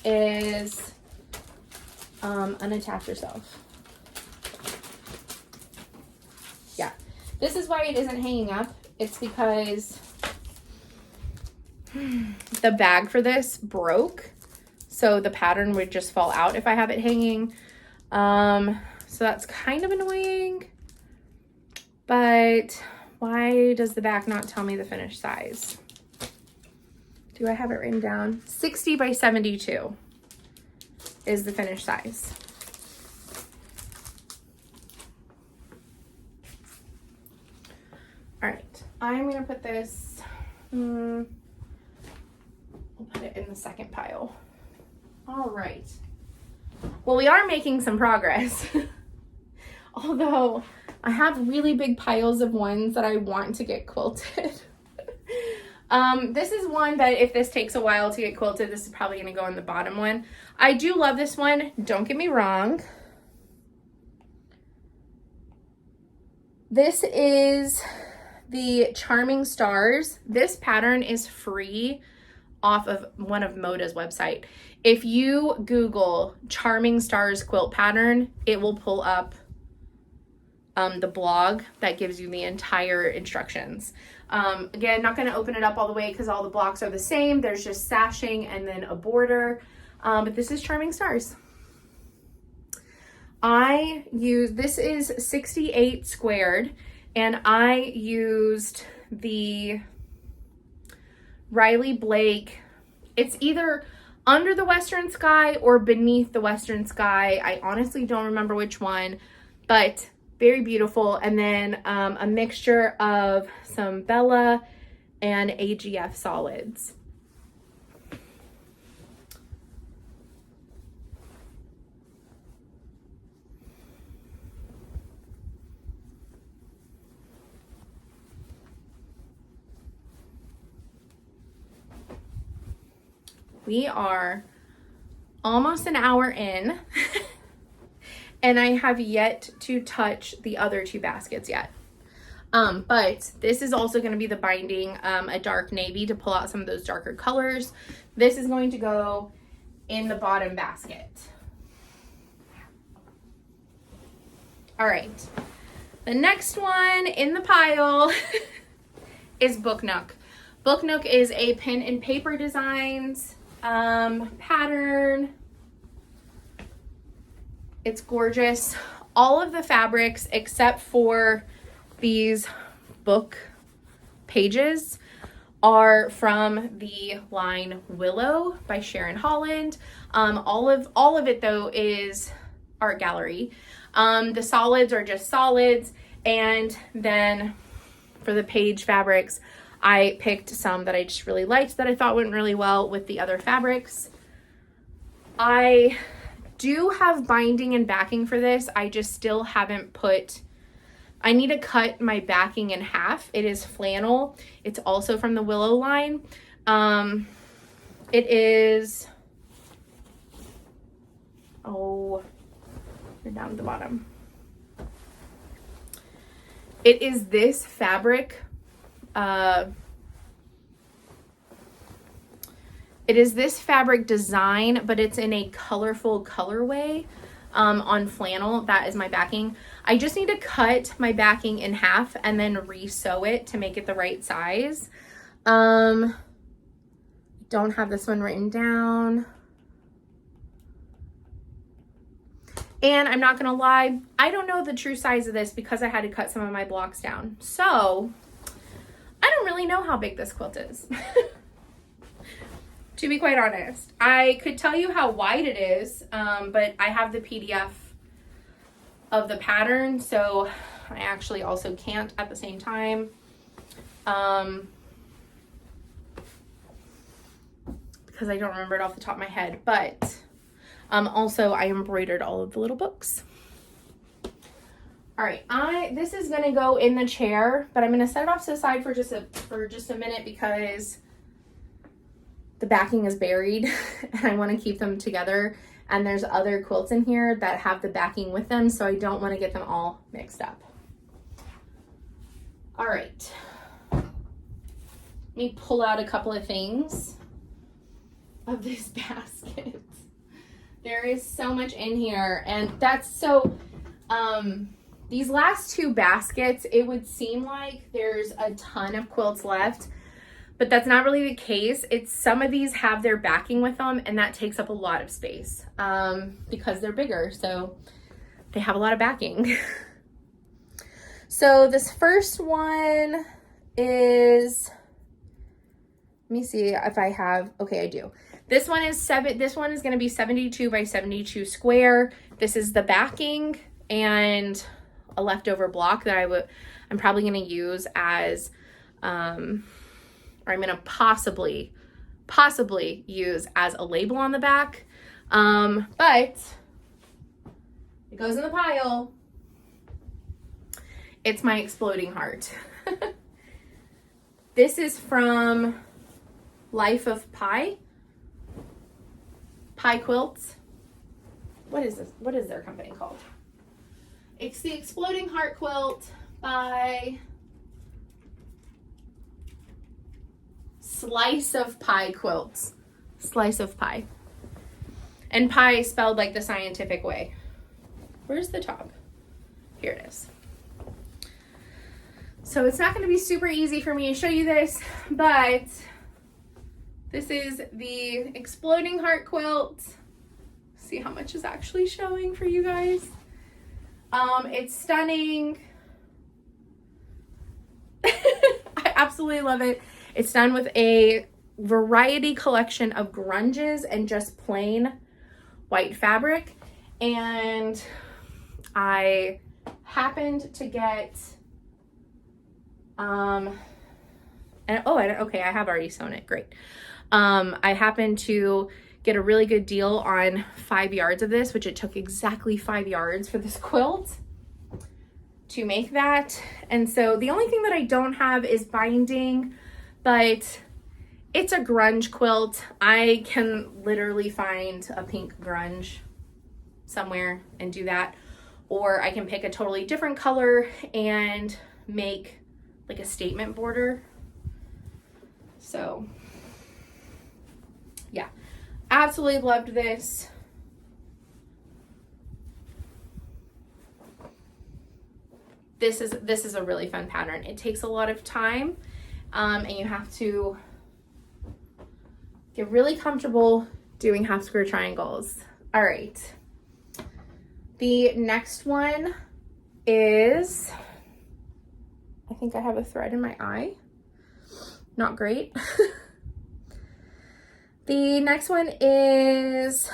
is unattach yourself. Yeah, this is why it isn't hanging up. It's because the bag for this broke, so the pattern would just fall out if I have it hanging. So that's kind of annoying, but why does the back not tell me the finished size? Do I have it written down? 60 by 72 is the finished size. All right, I'm gonna put this, we'll put it in the second pile. All right. Well, we are making some progress. Although I have really big piles of ones that I want to get quilted. This is one that if this takes a while to get quilted, this is probably gonna go in the bottom one. I do love this one, don't get me wrong. This is the Charming Stars. This pattern is free off of one of Moda's website. If you Google Charming Stars quilt pattern, it will pull up the blog that gives you the entire instructions. Again, not going to open it up all the way because all the blocks are the same. There's just sashing and then a border. But this is Charming Stars. This is 68 squared, and I used the Riley Blake. It's either under the western sky or beneath the western sky. I honestly don't remember which one, but very beautiful. And then a mixture of some Bella and AGF solids. We are almost an hour in and I have yet to touch the other two baskets yet. But this is also going to be the binding, a dark navy to pull out some of those darker colors. This is going to go in the bottom basket. All right. The next one in the pile is Book Nook. Book Nook is a pen and paper designs pattern. It's gorgeous. All of the fabrics except for these book pages are from the line Willow by Sharon Holland. All of it though is art gallery. The solids are just solids, and then for the page fabrics I picked some that I just really liked that I thought went really well with the other fabrics. I do have binding and backing for this. I just still haven't I need to cut my backing in half. It is flannel. It's also from the Willow line. It is, you're down at the bottom. It is this fabric. It is this fabric design, but it's in a colorful colorway. on flannel. That is my backing. I just need to cut my backing in half and then re-sew it to make it the right size. Don't have this one written down. And I'm not gonna lie, I don't know the true size of this because I had to cut some of my blocks down. So I don't really know how big this quilt is. To be quite honest, I could tell you how wide it is, but I have the PDF of the pattern, so I actually also can't at the same time. Because I don't remember it off the top of my head, but also I embroidered all of the little books. All right, this is gonna go in the chair, but I'm gonna set it off to the side for just a minute because the backing is buried and I want to keep them together, and there's other quilts in here that have the backing with them, so I don't want to get them all mixed up. All right, let me pull out a couple of things of this basket. There is so much in here, and that's so these last two baskets, it would seem like there's a ton of quilts left, but that's not really the case. It's some of these have their backing with them, and that takes up a lot of space because they're bigger, so they have a lot of backing. So this first one is, let me see if I have, okay, I do. This one is going to be 72 by 72 square. This is the backing and a leftover block that I'm probably going to use as or I'm going to possibly use as a label on the back. But it goes in the pile. It's my exploding heart. This is from Life of Pie Quilts. What is this? What is their company called? It's the Exploding Heart quilt by Slice of Pie Quilts. Slice of Pie. And pie spelled like the scientific way. Where's the top? Here it is. So it's not going to be super easy for me to show you this, but this is the Exploding Heart quilt. See how much is actually showing for you guys. It's stunning. I absolutely love it. It's done with a variety collection of grunges and just plain white fabric. And I happened to get, okay, I have already sewn it, great. I happened to get a really good deal on 5 yards of this, which it took exactly 5 yards for this quilt to make that. And so the only thing that I don't have is binding, but it's a grunge quilt. I can literally find a pink grunge somewhere and do that. Or I can pick a totally different color and make like a statement border. So yeah, absolutely loved this. This is a really fun pattern. It takes a lot of time, and you have to get really comfortable doing half square triangles. All right. The next one is, I think I have a thread in my eye. Not great. The next one is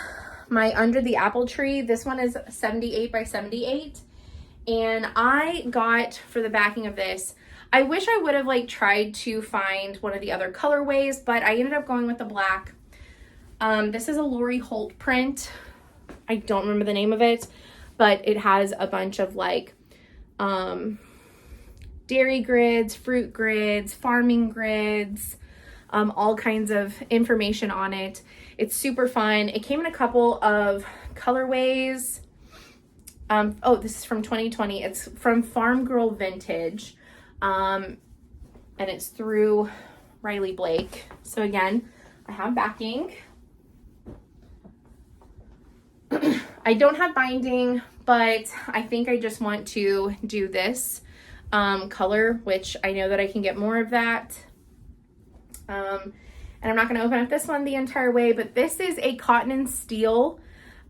my Under the Apple Tree. This one is 78 by 78. And I got, for the backing of this, I wish I would have like tried to find one of the other colorways, but I ended up going with the black. This is a Lori Holt print. I don't remember the name of it, but it has a bunch of like dairy grids, fruit grids, farming grids, all kinds of information on it. It's super fun. It came in a couple of colorways. Oh, this is from 2020. It's from Farm Girl Vintage. And it's through Riley Blake. So again, I have backing. I don't have binding, but I think I just want to do this color, which I know that I can get more of that. And I'm not going to open up this one the entire way, but this is a cotton and steel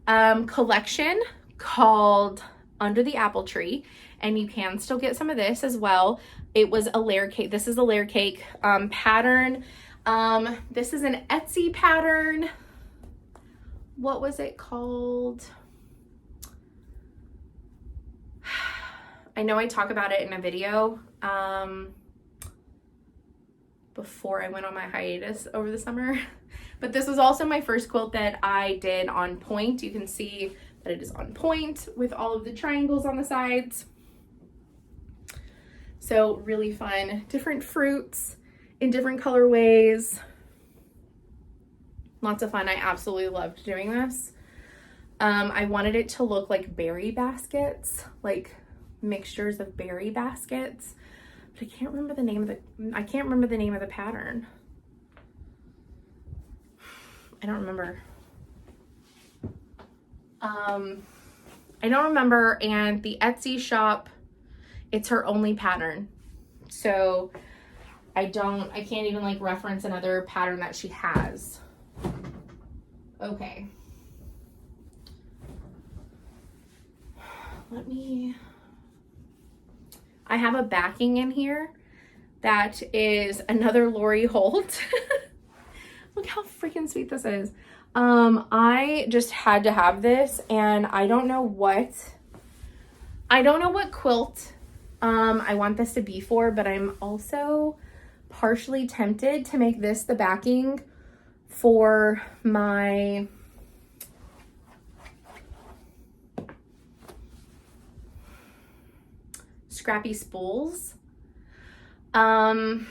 collection called Under the Apple Tree, and you can still get some of this as well. It was a layer cake. This is a layer cake pattern. This is an Etsy pattern. What was it called? I know I talk about it in a video before I went on my hiatus over the summer. But this was also my first quilt that I did on point. You can see that it is on point with all of the triangles on the sides. So really fun. Different fruits in different colorways. Lots of fun. I absolutely loved doing this. I wanted it to look like berry baskets, like mixtures of berry baskets, but I can't remember the name of the pattern. I don't remember. I don't remember, and the Etsy shop, it's her only pattern. So I can't even like reference another pattern that she has. Okay. I have a backing in here that is another Lori Holt. Look how freaking sweet this is. I just had to have this, and I don't know what quilt I want this to be for, but I'm also partially tempted to make this the backing for my scrappy spools, and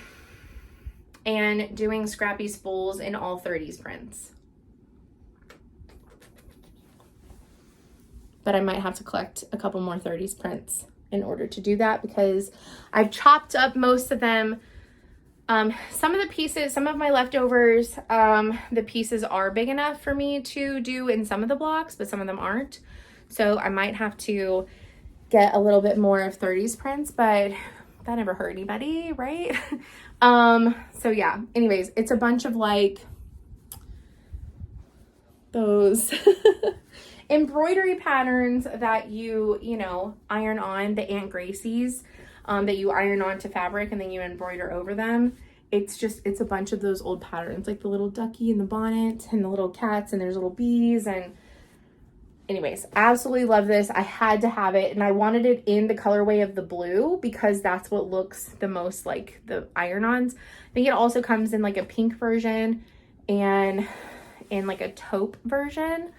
doing scrappy spools in all 30s prints. But I might have to collect a couple more 30s prints in order to do that, because I've chopped up most of them. Some of the pieces, some of my leftovers, the pieces are big enough for me to do in some of the blocks, but some of them aren't. So I might have to get a little bit more of 30s prints, but that never hurt anybody, right? So yeah, anyways, it's a bunch of like those embroidery patterns that you know, iron on, the Aunt Gracie's, that you iron onto fabric and then you embroider over them. It's a bunch of those old patterns, like the little ducky and the bonnet and the little cats, and there's little bees. And anyways, absolutely love this. I had to have it, and I wanted it in the colorway of the blue because that's what looks the most like the iron-ons. I think it also comes in like a pink version and in like a taupe version,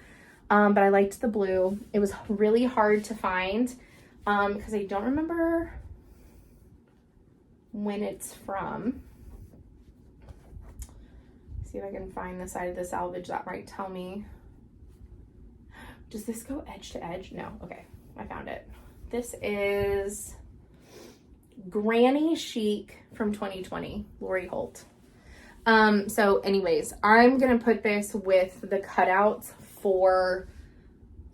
but I liked the blue. It was really hard to find because I don't remember when it's from. See if I can find the side of the salvage that might tell me. Does this go edge to edge? No. Okay, I found it. This is Granny Chic from 2020, Lori Holt. So anyways, I'm gonna put this with the cutouts for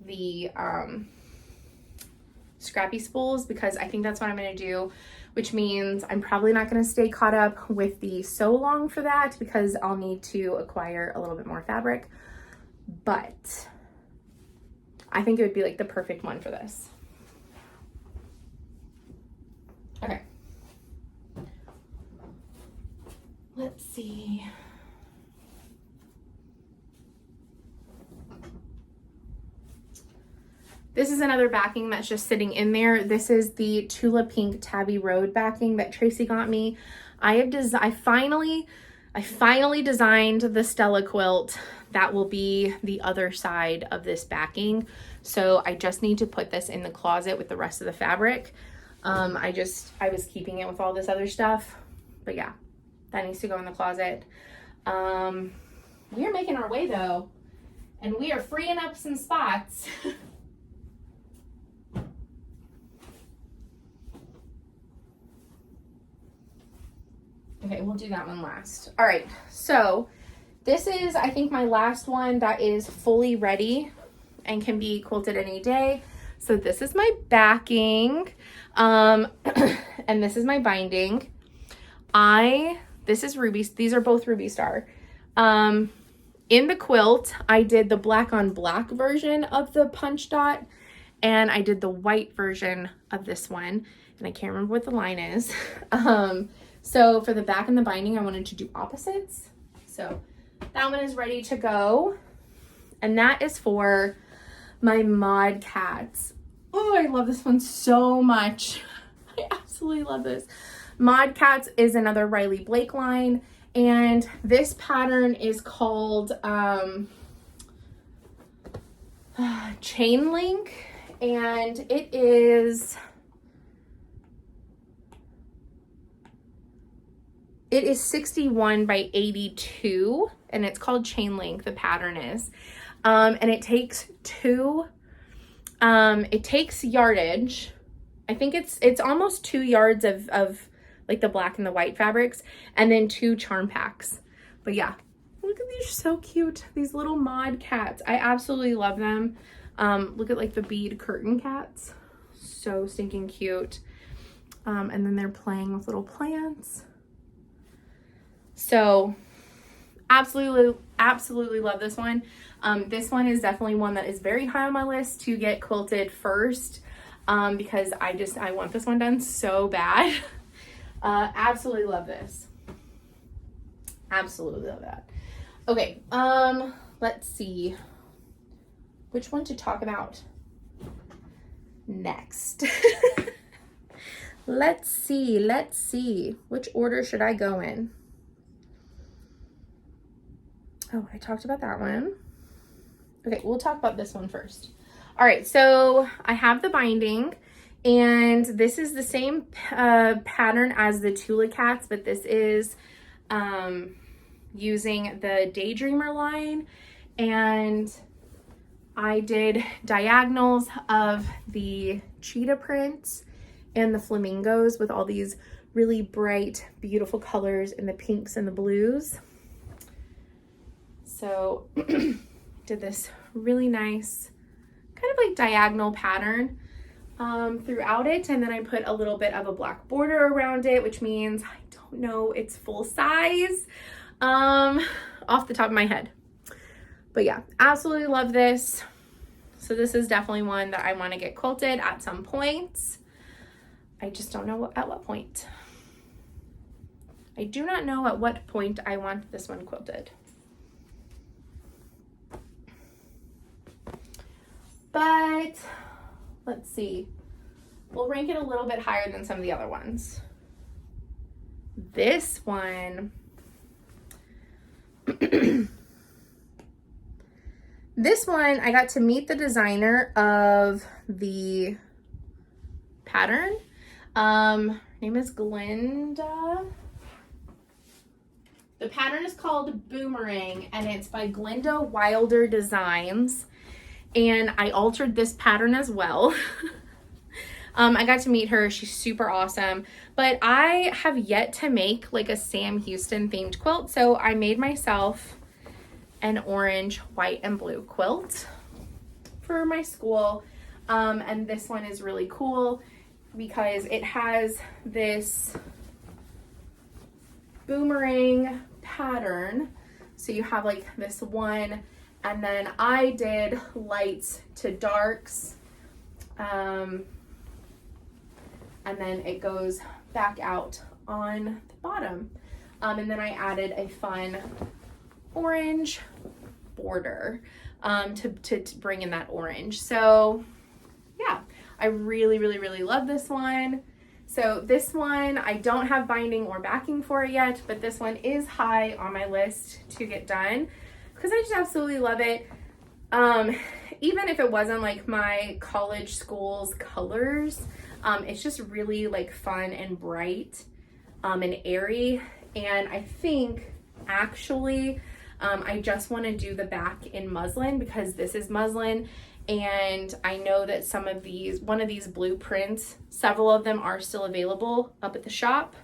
the scrappy spools, because I think that's what I'm gonna do, which means I'm probably not gonna stay caught up with the sew along for that because I'll need to acquire a little bit more fabric, but I think it would be like the perfect one for this. Okay. Let's see. This is another backing that's just sitting in there. This is the Tula Pink Tabby Road backing that Tracy got me. I finally designed the Stella quilt that will be the other side of this backing. So I just need to put this in the closet with the rest of the fabric. I was keeping it with all this other stuff, but yeah, that needs to go in the closet. We are making our way though, and we are freeing up some spots. Okay, we'll do that one last. All right, so this is, I think, my last one that is fully ready. and can be quilted any day. So this is my backing, and this is my binding. This is Ruby. These are both Ruby Star. In the quilt, I did the black on black version of the punch dot, and I did the white version of this one, and I can't remember what the line is. So for the back and the binding, I wanted to do opposites. So that one is ready to go, and that is for my Mod Cats. Oh, I love this one so much. I absolutely love this. Mod Cats is another Riley Blake line, and this pattern is called Chain Link, and it is 61 by 82, and it's called Chain Link, the pattern is. And it takes it takes yardage. I think it's almost 2 yards of like the black and the white fabrics, and then 2 charm packs. But yeah, look at these, so cute. These little Mod Cats. I absolutely love them. Look at like the bead curtain cats. So stinking cute. And then they're playing with little plants. So absolutely love this one. This one is definitely one that is very high on my list to get quilted first, because I want this one done so bad. Absolutely love this. Absolutely love that. Okay, let's see which one to talk about next. Let's see. Which order should I go in? Oh, I talked about that one. Okay, we'll talk about this one first. All right, so I have the binding, and this is the same pattern as the Tula Cats, but this is using the Daydreamer line, and I did diagonals of the cheetah prints and the flamingos with all these really bright, beautiful colors in the pinks and the blues. So did this really nice kind of like diagonal pattern throughout it, and then I put a little bit of a black border around it, which means I don't know its full size off the top of my head. But yeah, absolutely love this. So this is definitely one that I want to get quilted at some point. I just don't know at what point. I do not know at what point I want this one quilted. But let's see. We'll rank it a little bit higher than some of the other ones. This one, this one, I got to meet the designer of the pattern. Her name is Glinda. The pattern is called Boomerang, and it's by Glinda Wilder Designs. And I altered this pattern as well. I got to meet her. She's super awesome. But I have yet to make like a Sam Houston themed quilt. So I made myself an orange, white, and blue quilt for my school. And this one is really cool because it has this boomerang pattern. So you have like this one, and then I did lights to darks. And then it goes back out on the bottom. And then I added a fun orange border to bring in that orange. So yeah, I really love this one. So this one, I don't have binding or backing for it yet, but this one is high on my list to get done because I just absolutely love it. Even if it wasn't like my college school's colors, it's just really like fun and bright and airy. And I think actually I just want to do the back in muslin because this is muslin, and I know that some of these, one of these blueprints, several of them are still available up at the shop.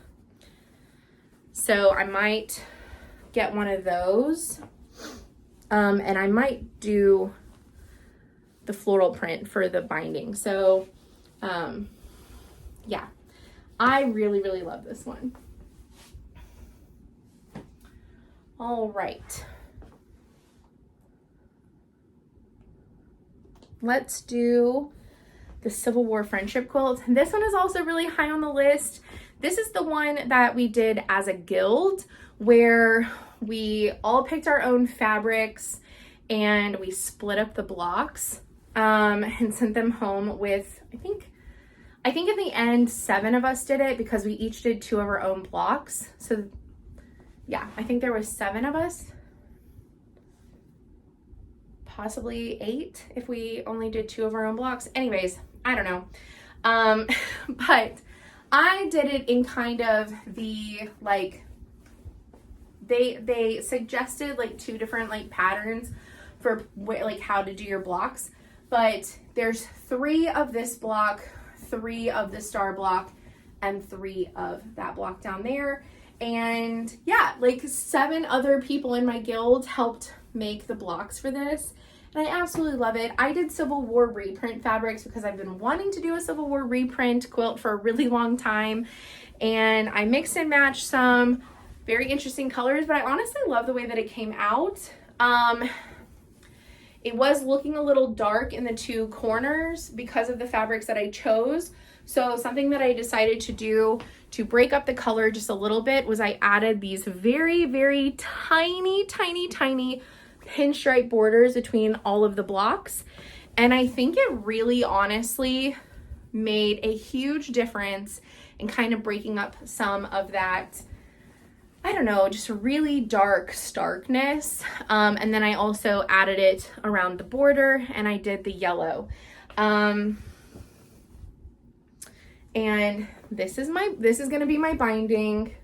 So I might get one of those, and I might do the floral print for the binding. So yeah, I really, really love this one. All right. Let's do the Civil War friendship quilt. This one is also really high on the list. This is the one that we did as a guild where we all picked our own fabrics and we split up the blocks and sent them home with, I think in the end 7 of us did it because we each did 2 of our own blocks. So yeah, I think there was 7 of us, possibly 8 if we only did 2 of our own blocks. Anyways, I don't know. But I did it in kind of the like, they suggested like 2 different like patterns for like how to do your blocks, but there's 3 of this block, 3 of the star block, and 3 of that block down there. And yeah, like 7 other people in my guild helped make the blocks for this. And I absolutely love it. I did Civil War reprint fabrics because I've been wanting to do a Civil War reprint quilt for a really long time. And I mixed and matched some very interesting colors, but I honestly love the way that it came out. It was looking a little dark in the 2 corners because of the fabrics that I chose. So something that I decided to do to break up the color just a little bit was I added these very, very tiny, tiny, tiny pinstripe borders between all of the blocks. And I think it really honestly made a huge difference in kind of breaking up some of that, I don't know, just really dark starkness. And then I also added it around the border and I did the yellow. And this is going to be my binding.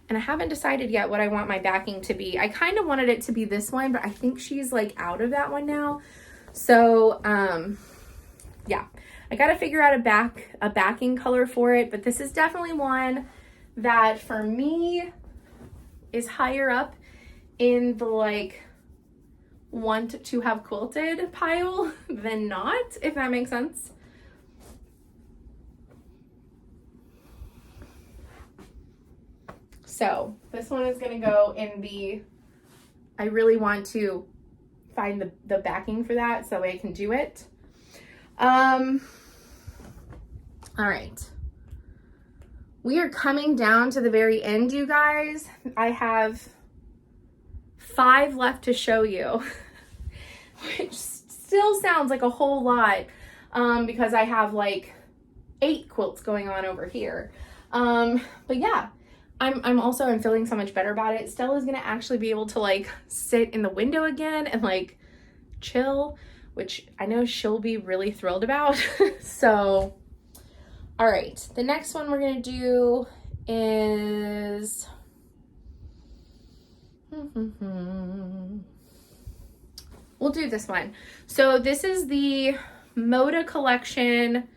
And I haven't decided yet what I want my backing to be. I kind of wanted it to be this one, but I think she's like out of that one now. So, yeah, I got to figure out a backing color for it, but this is definitely one that for me is higher up in the like want to have quilted pile than not, if that makes sense. So this one is going to go in the, I really want to find the backing for that so I can do it. All right. We are coming down to the very end, you guys. I have 5 left to show you, which still sounds like a whole lot because I have like 8 quilts going on over here. But yeah. I'm feeling so much better about it. Stella's gonna actually be able to like sit in the window again and like chill, which I know she'll be really thrilled about. So, all right, the next one we're gonna do is, we'll do this one. So this is the Moda collection,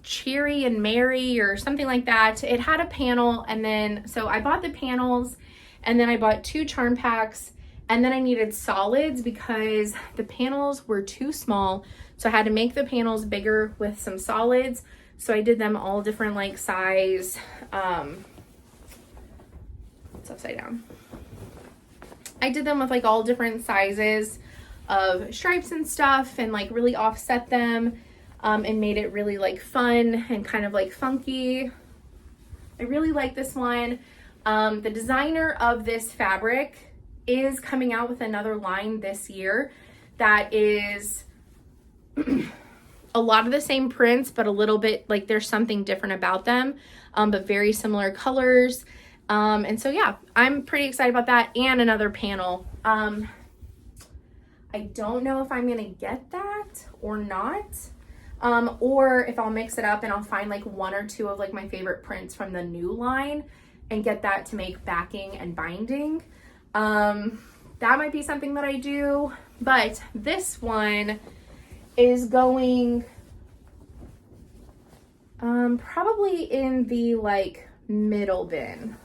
Cheery and Merry or something like that. It had a panel, and then so I bought the panels and then I bought 2 charm packs, and then I needed solids because the panels were too small, so I had to make the panels bigger with some solids. So I did them all different like size. It's upside down. I did them with like all different sizes of stripes and stuff and like really offset them. And made it really like fun and kind of like funky. I really like this one. The designer of this fabric is coming out with another line this year that is a lot of the same prints, but a little bit like there's something different about them, but very similar colors. And so yeah, I'm pretty excited about that, and another panel. I don't know if I'm gonna get that or not. Or if I'll mix it up and I'll find like 1 or 2 of like my favorite prints from the new line and get that to make backing and binding. That might be something that I do, but this one is going probably in the like middle bin.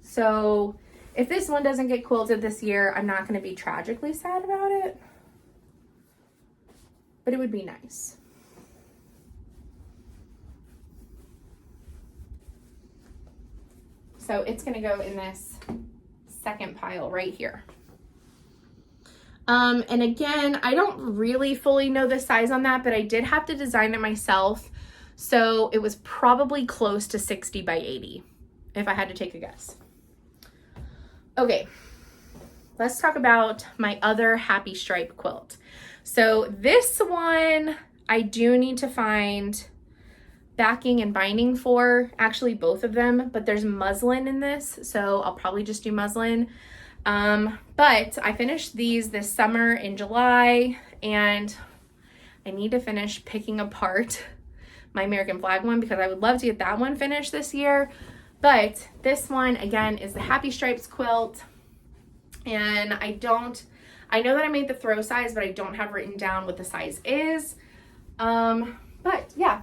So If this one doesn't get quilted this year, I'm not going to be tragically sad about it, but it would be nice. So it's going to go in this second pile right here. And again, I don't really fully know the size on that, but I did have to design it myself. So it was probably close to 60 by 80, if I had to take a guess. Okay, let's talk about my other happy stripe quilt. So this one, I do need to find backing and binding for, actually both of them, but there's muslin in this, so I'll probably just do muslin. But I finished these this summer in July, and I need to finish picking apart my American flag one because I would love to get that one finished this year. But this one, again, is the Happy Stripes quilt. And I know that I made the throw size, but I don't have written down what the size is. But yeah,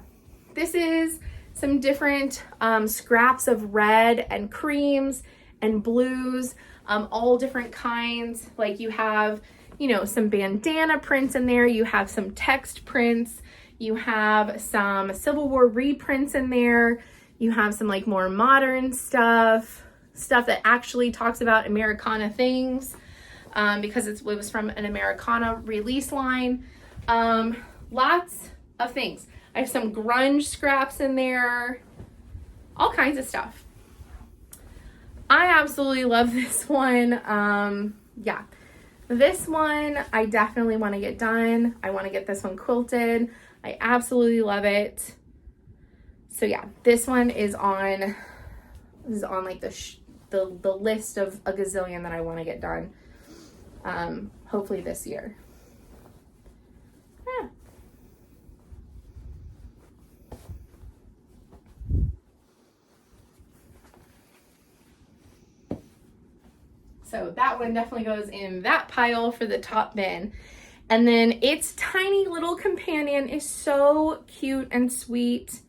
this is some different scraps of red and creams and blues, all different kinds. Like you have, you know, some bandana prints in there. You have some text prints. You have some Civil War reprints in there. You have some like more modern stuff that actually talks about Americana things, because it was from an Americana release line. Lots of things. I have some grunge scraps in there, all kinds of stuff. I absolutely love this one. Yeah, this one I definitely want to get done. I want to get this one quilted. I absolutely love it. So yeah, this one is on like the list of a gazillion that I want to get done. Hopefully this year. Yeah. So that one definitely goes in that pile for the top bin. And then its tiny little companion is so cute and sweet.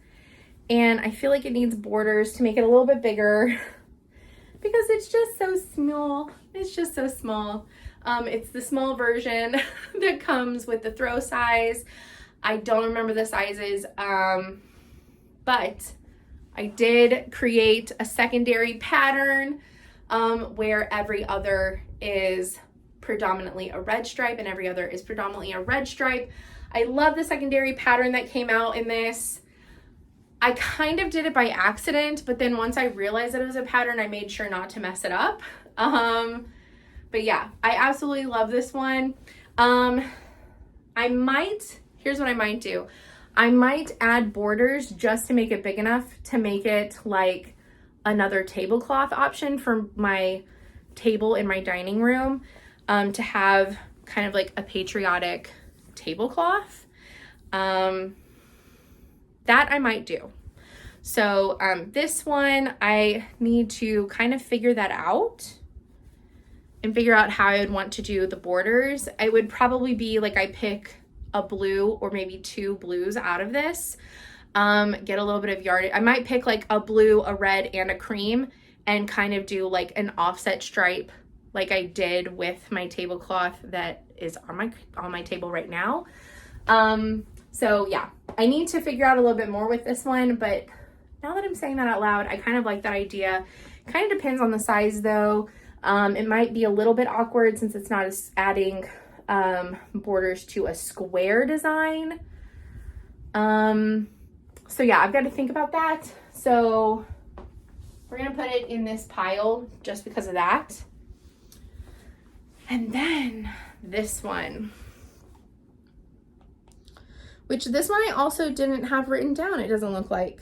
And I feel like it needs borders to make it a little bit bigger because it's just so small. It's just so small. It's the small version that comes with the throw size. I don't remember the sizes, but I did create a secondary pattern where every other is predominantly a red stripe and every other is predominantly a red stripe. I love the secondary pattern that came out in this. I kind of did it by accident, but then once I realized that it was a pattern, I made sure not to mess it up. But yeah, I absolutely love this one. Here's what I might do. I might add borders just to make it big enough to make it like another tablecloth option for my table in my dining room, to have kind of like a patriotic tablecloth. That I might do. So this one, I need to kind of figure that out and figure out how I would want to do the borders. It would probably be like I pick a blue or maybe two blues out of this, get a little bit of yardage. I might pick like a blue, a red, and a cream and kind of do like an offset stripe like I did with my tablecloth that is on my table right now. So yeah, I need to figure out a little bit more with this one, but now that I'm saying that out loud, I kind of like that idea. Kind of depends on the size though. It might be a little bit awkward since it's not adding borders to a square design. So yeah, I've got to think about that. So we're gonna put it in this pile just because of that. And then this one, which this one I also didn't have written down, it doesn't look like.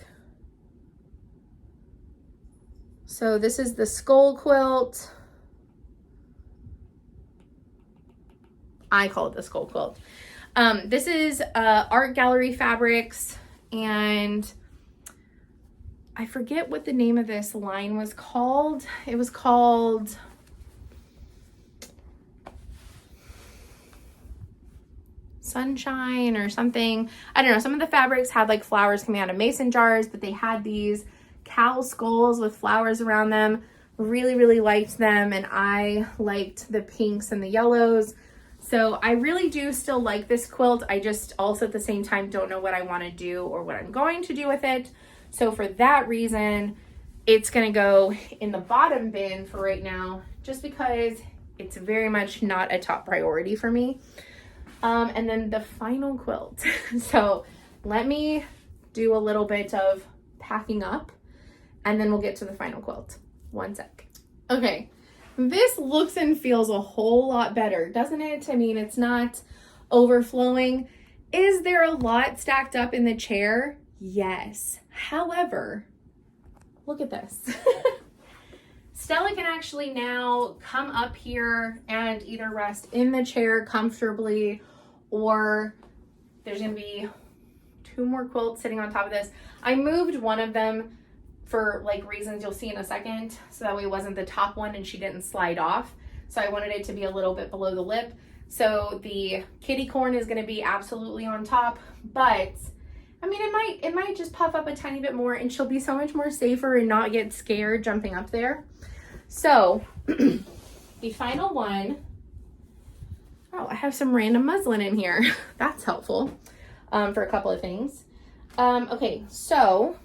So this is the skull quilt. I call it the skull quilt. This is Art Gallery Fabrics, and I forget what the name of this line was called. It was called Sunshine or something. I don't know. Some of the fabrics had like flowers coming out of mason jars, but they had these cow skulls with flowers around them. really, really liked them, and I liked the pinks and the yellows. So I really do still like this quilt. I just also at the same time don't know what I want to do or what I'm going to do with it. So for that reason, it's going to go in the bottom bin for right now, just because it's very much not a top priority for me. And then the final quilt. So let me do a little bit of packing up, and then we'll get to the final quilt. One sec. Okay. This looks and feels a whole lot better, doesn't it? I mean, it's not overflowing. Is there a lot stacked up in the chair? Yes. However, look at this. Stella can actually now come up here and either rest in the chair comfortably, or there's going to be 2 more quilts sitting on top of this. I moved one of them for like reasons you'll see in a second, so that way it wasn't the top one and she didn't slide off. So I wanted it to be a little bit below the lip. So the kitty corn is going to be absolutely on top, but I mean, it might just puff up a tiny bit more, and she'll be so much more safer and not get scared jumping up there. So the final one, oh, I have some random muslin in here. That's helpful for a couple of things. Okay, so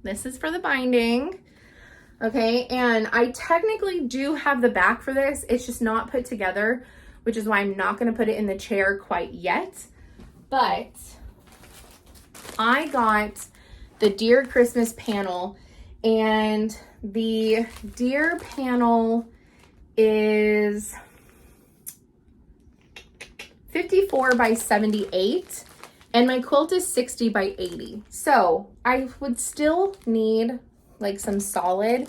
this is for the binding. Okay, and I technically do have the back for this. It's just not put together, which is why I'm not going to put it in the chair quite yet. But I got the Dear Christmas panel, and the Dear panel is 54 by 78, and my quilt is 60 by 80. So I would still need like some solid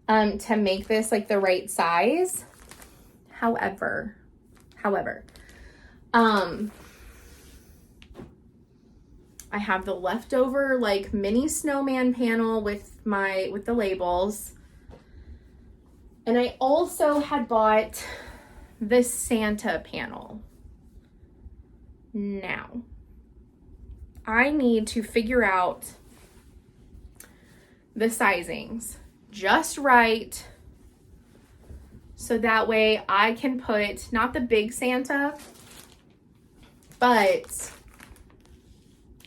to make this like the right size. However, I have the leftover like mini snowman panel with the labels. And I also had bought this Santa panel. Now, I need to figure out the sizings just right, so that way I can put not the big Santa, but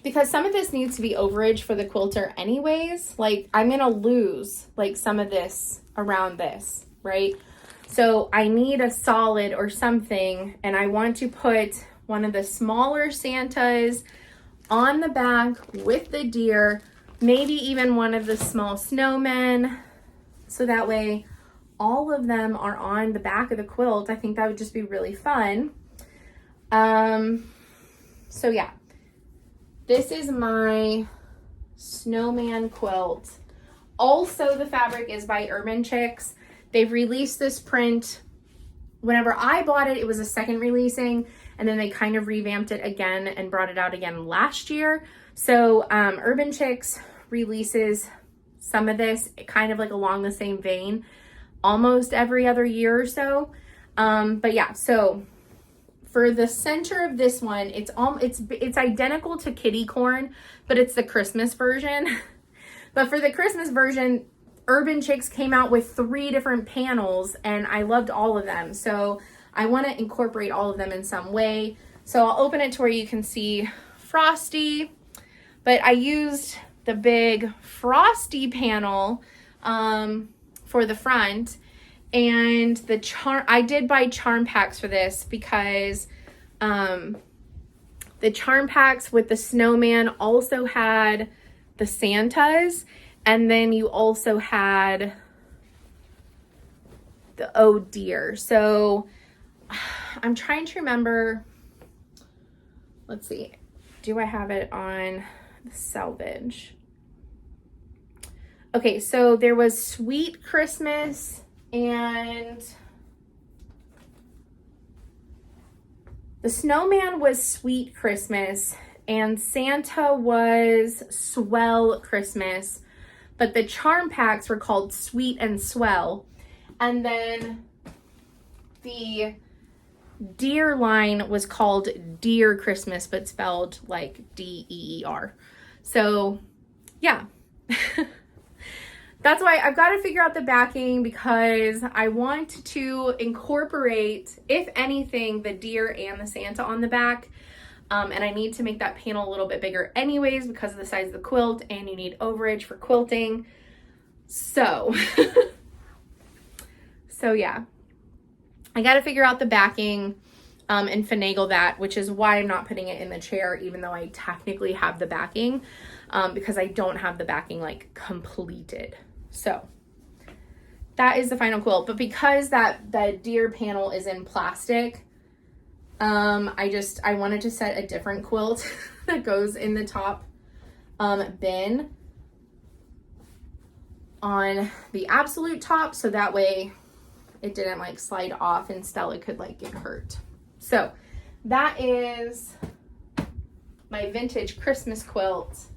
because some of this needs to be overage for the quilter anyways, like I'm gonna lose like some of this around this, right? So I need a solid or something, and I want to put one of the smaller Santas on the back with the deer, maybe even one of the small snowmen, so that way all of them are on the back of the quilt. I think that would just be really fun. So yeah, this is my snowman quilt. Also, the fabric is by Urban Chicks. They've released this print. Whenever I bought it, it was a second releasing, and then they kind of revamped it again and brought it out again last year. So Urban Chicks releases some of this kind of like along the same vein almost every other year or so. But yeah, so for the center of this one, it's identical to Kitty Corn, but it's the Christmas version. But for the Christmas version, Urban Chicks came out with 3 different panels, and I loved all of them. So I want to incorporate all of them in some way. So I'll open it to where you can see Frosty, but I used the big Frosty panel for the front, and I did buy charm packs for this because the charm packs with the snowman also had the Santas, and then you also had the oh dear. So I'm trying to remember, let's see, do I have it on the salvage? Okay, so there was Sweet Christmas, and the snowman was Sweet Christmas, and Santa was Swell Christmas, but the charm packs were called Sweet and Swell. And then the deer line was called Dear Christmas, but spelled like D-E-E-R. So yeah. that's why I've got to figure out the backing, because I want to incorporate, if anything, the deer and the Santa on the back. And I need to make that panel a little bit bigger anyways because of the size of the quilt, and you need overage for quilting. So, so yeah, I got to figure out the backing and finagle that, which is why I'm not putting it in the chair, even though I technically have the backing, because I don't have the backing like completed. So that is the final quilt. But because that deer panel is in plastic, I wanted to set a different quilt that goes in the top bin on the absolute top, so that way it didn't like slide off and Stella could like get hurt. So that is my vintage Christmas quilt.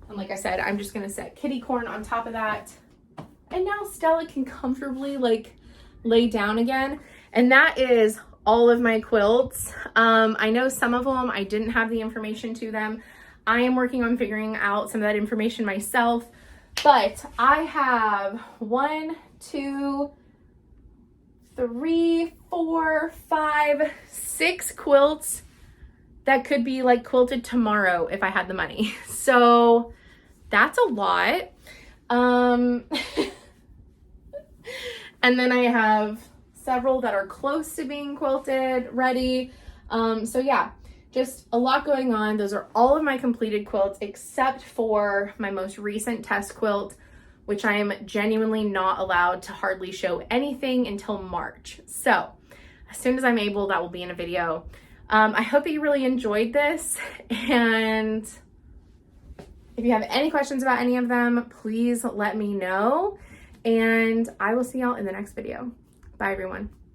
And like I said, I'm just gonna set kitty corn on top of that. And now Stella can comfortably like lay down again. And that is all of my quilts. I know some of them I didn't have the information to them. I am working on figuring out some of that information myself, but I have 1, 2, 3, 4, 5, 6 quilts that could be like quilted tomorrow if I had the money. So that's a lot. And then I have several that are close to being quilted, ready. So yeah, just a lot going on. Those are all of my completed quilts except for my most recent test quilt, which I am genuinely not allowed to hardly show anything until March. So as soon as I'm able, that will be in a video. I hope that you really enjoyed this, and if you have any questions about any of them, please let me know, and I will see y'all in the next video. Bye everyone.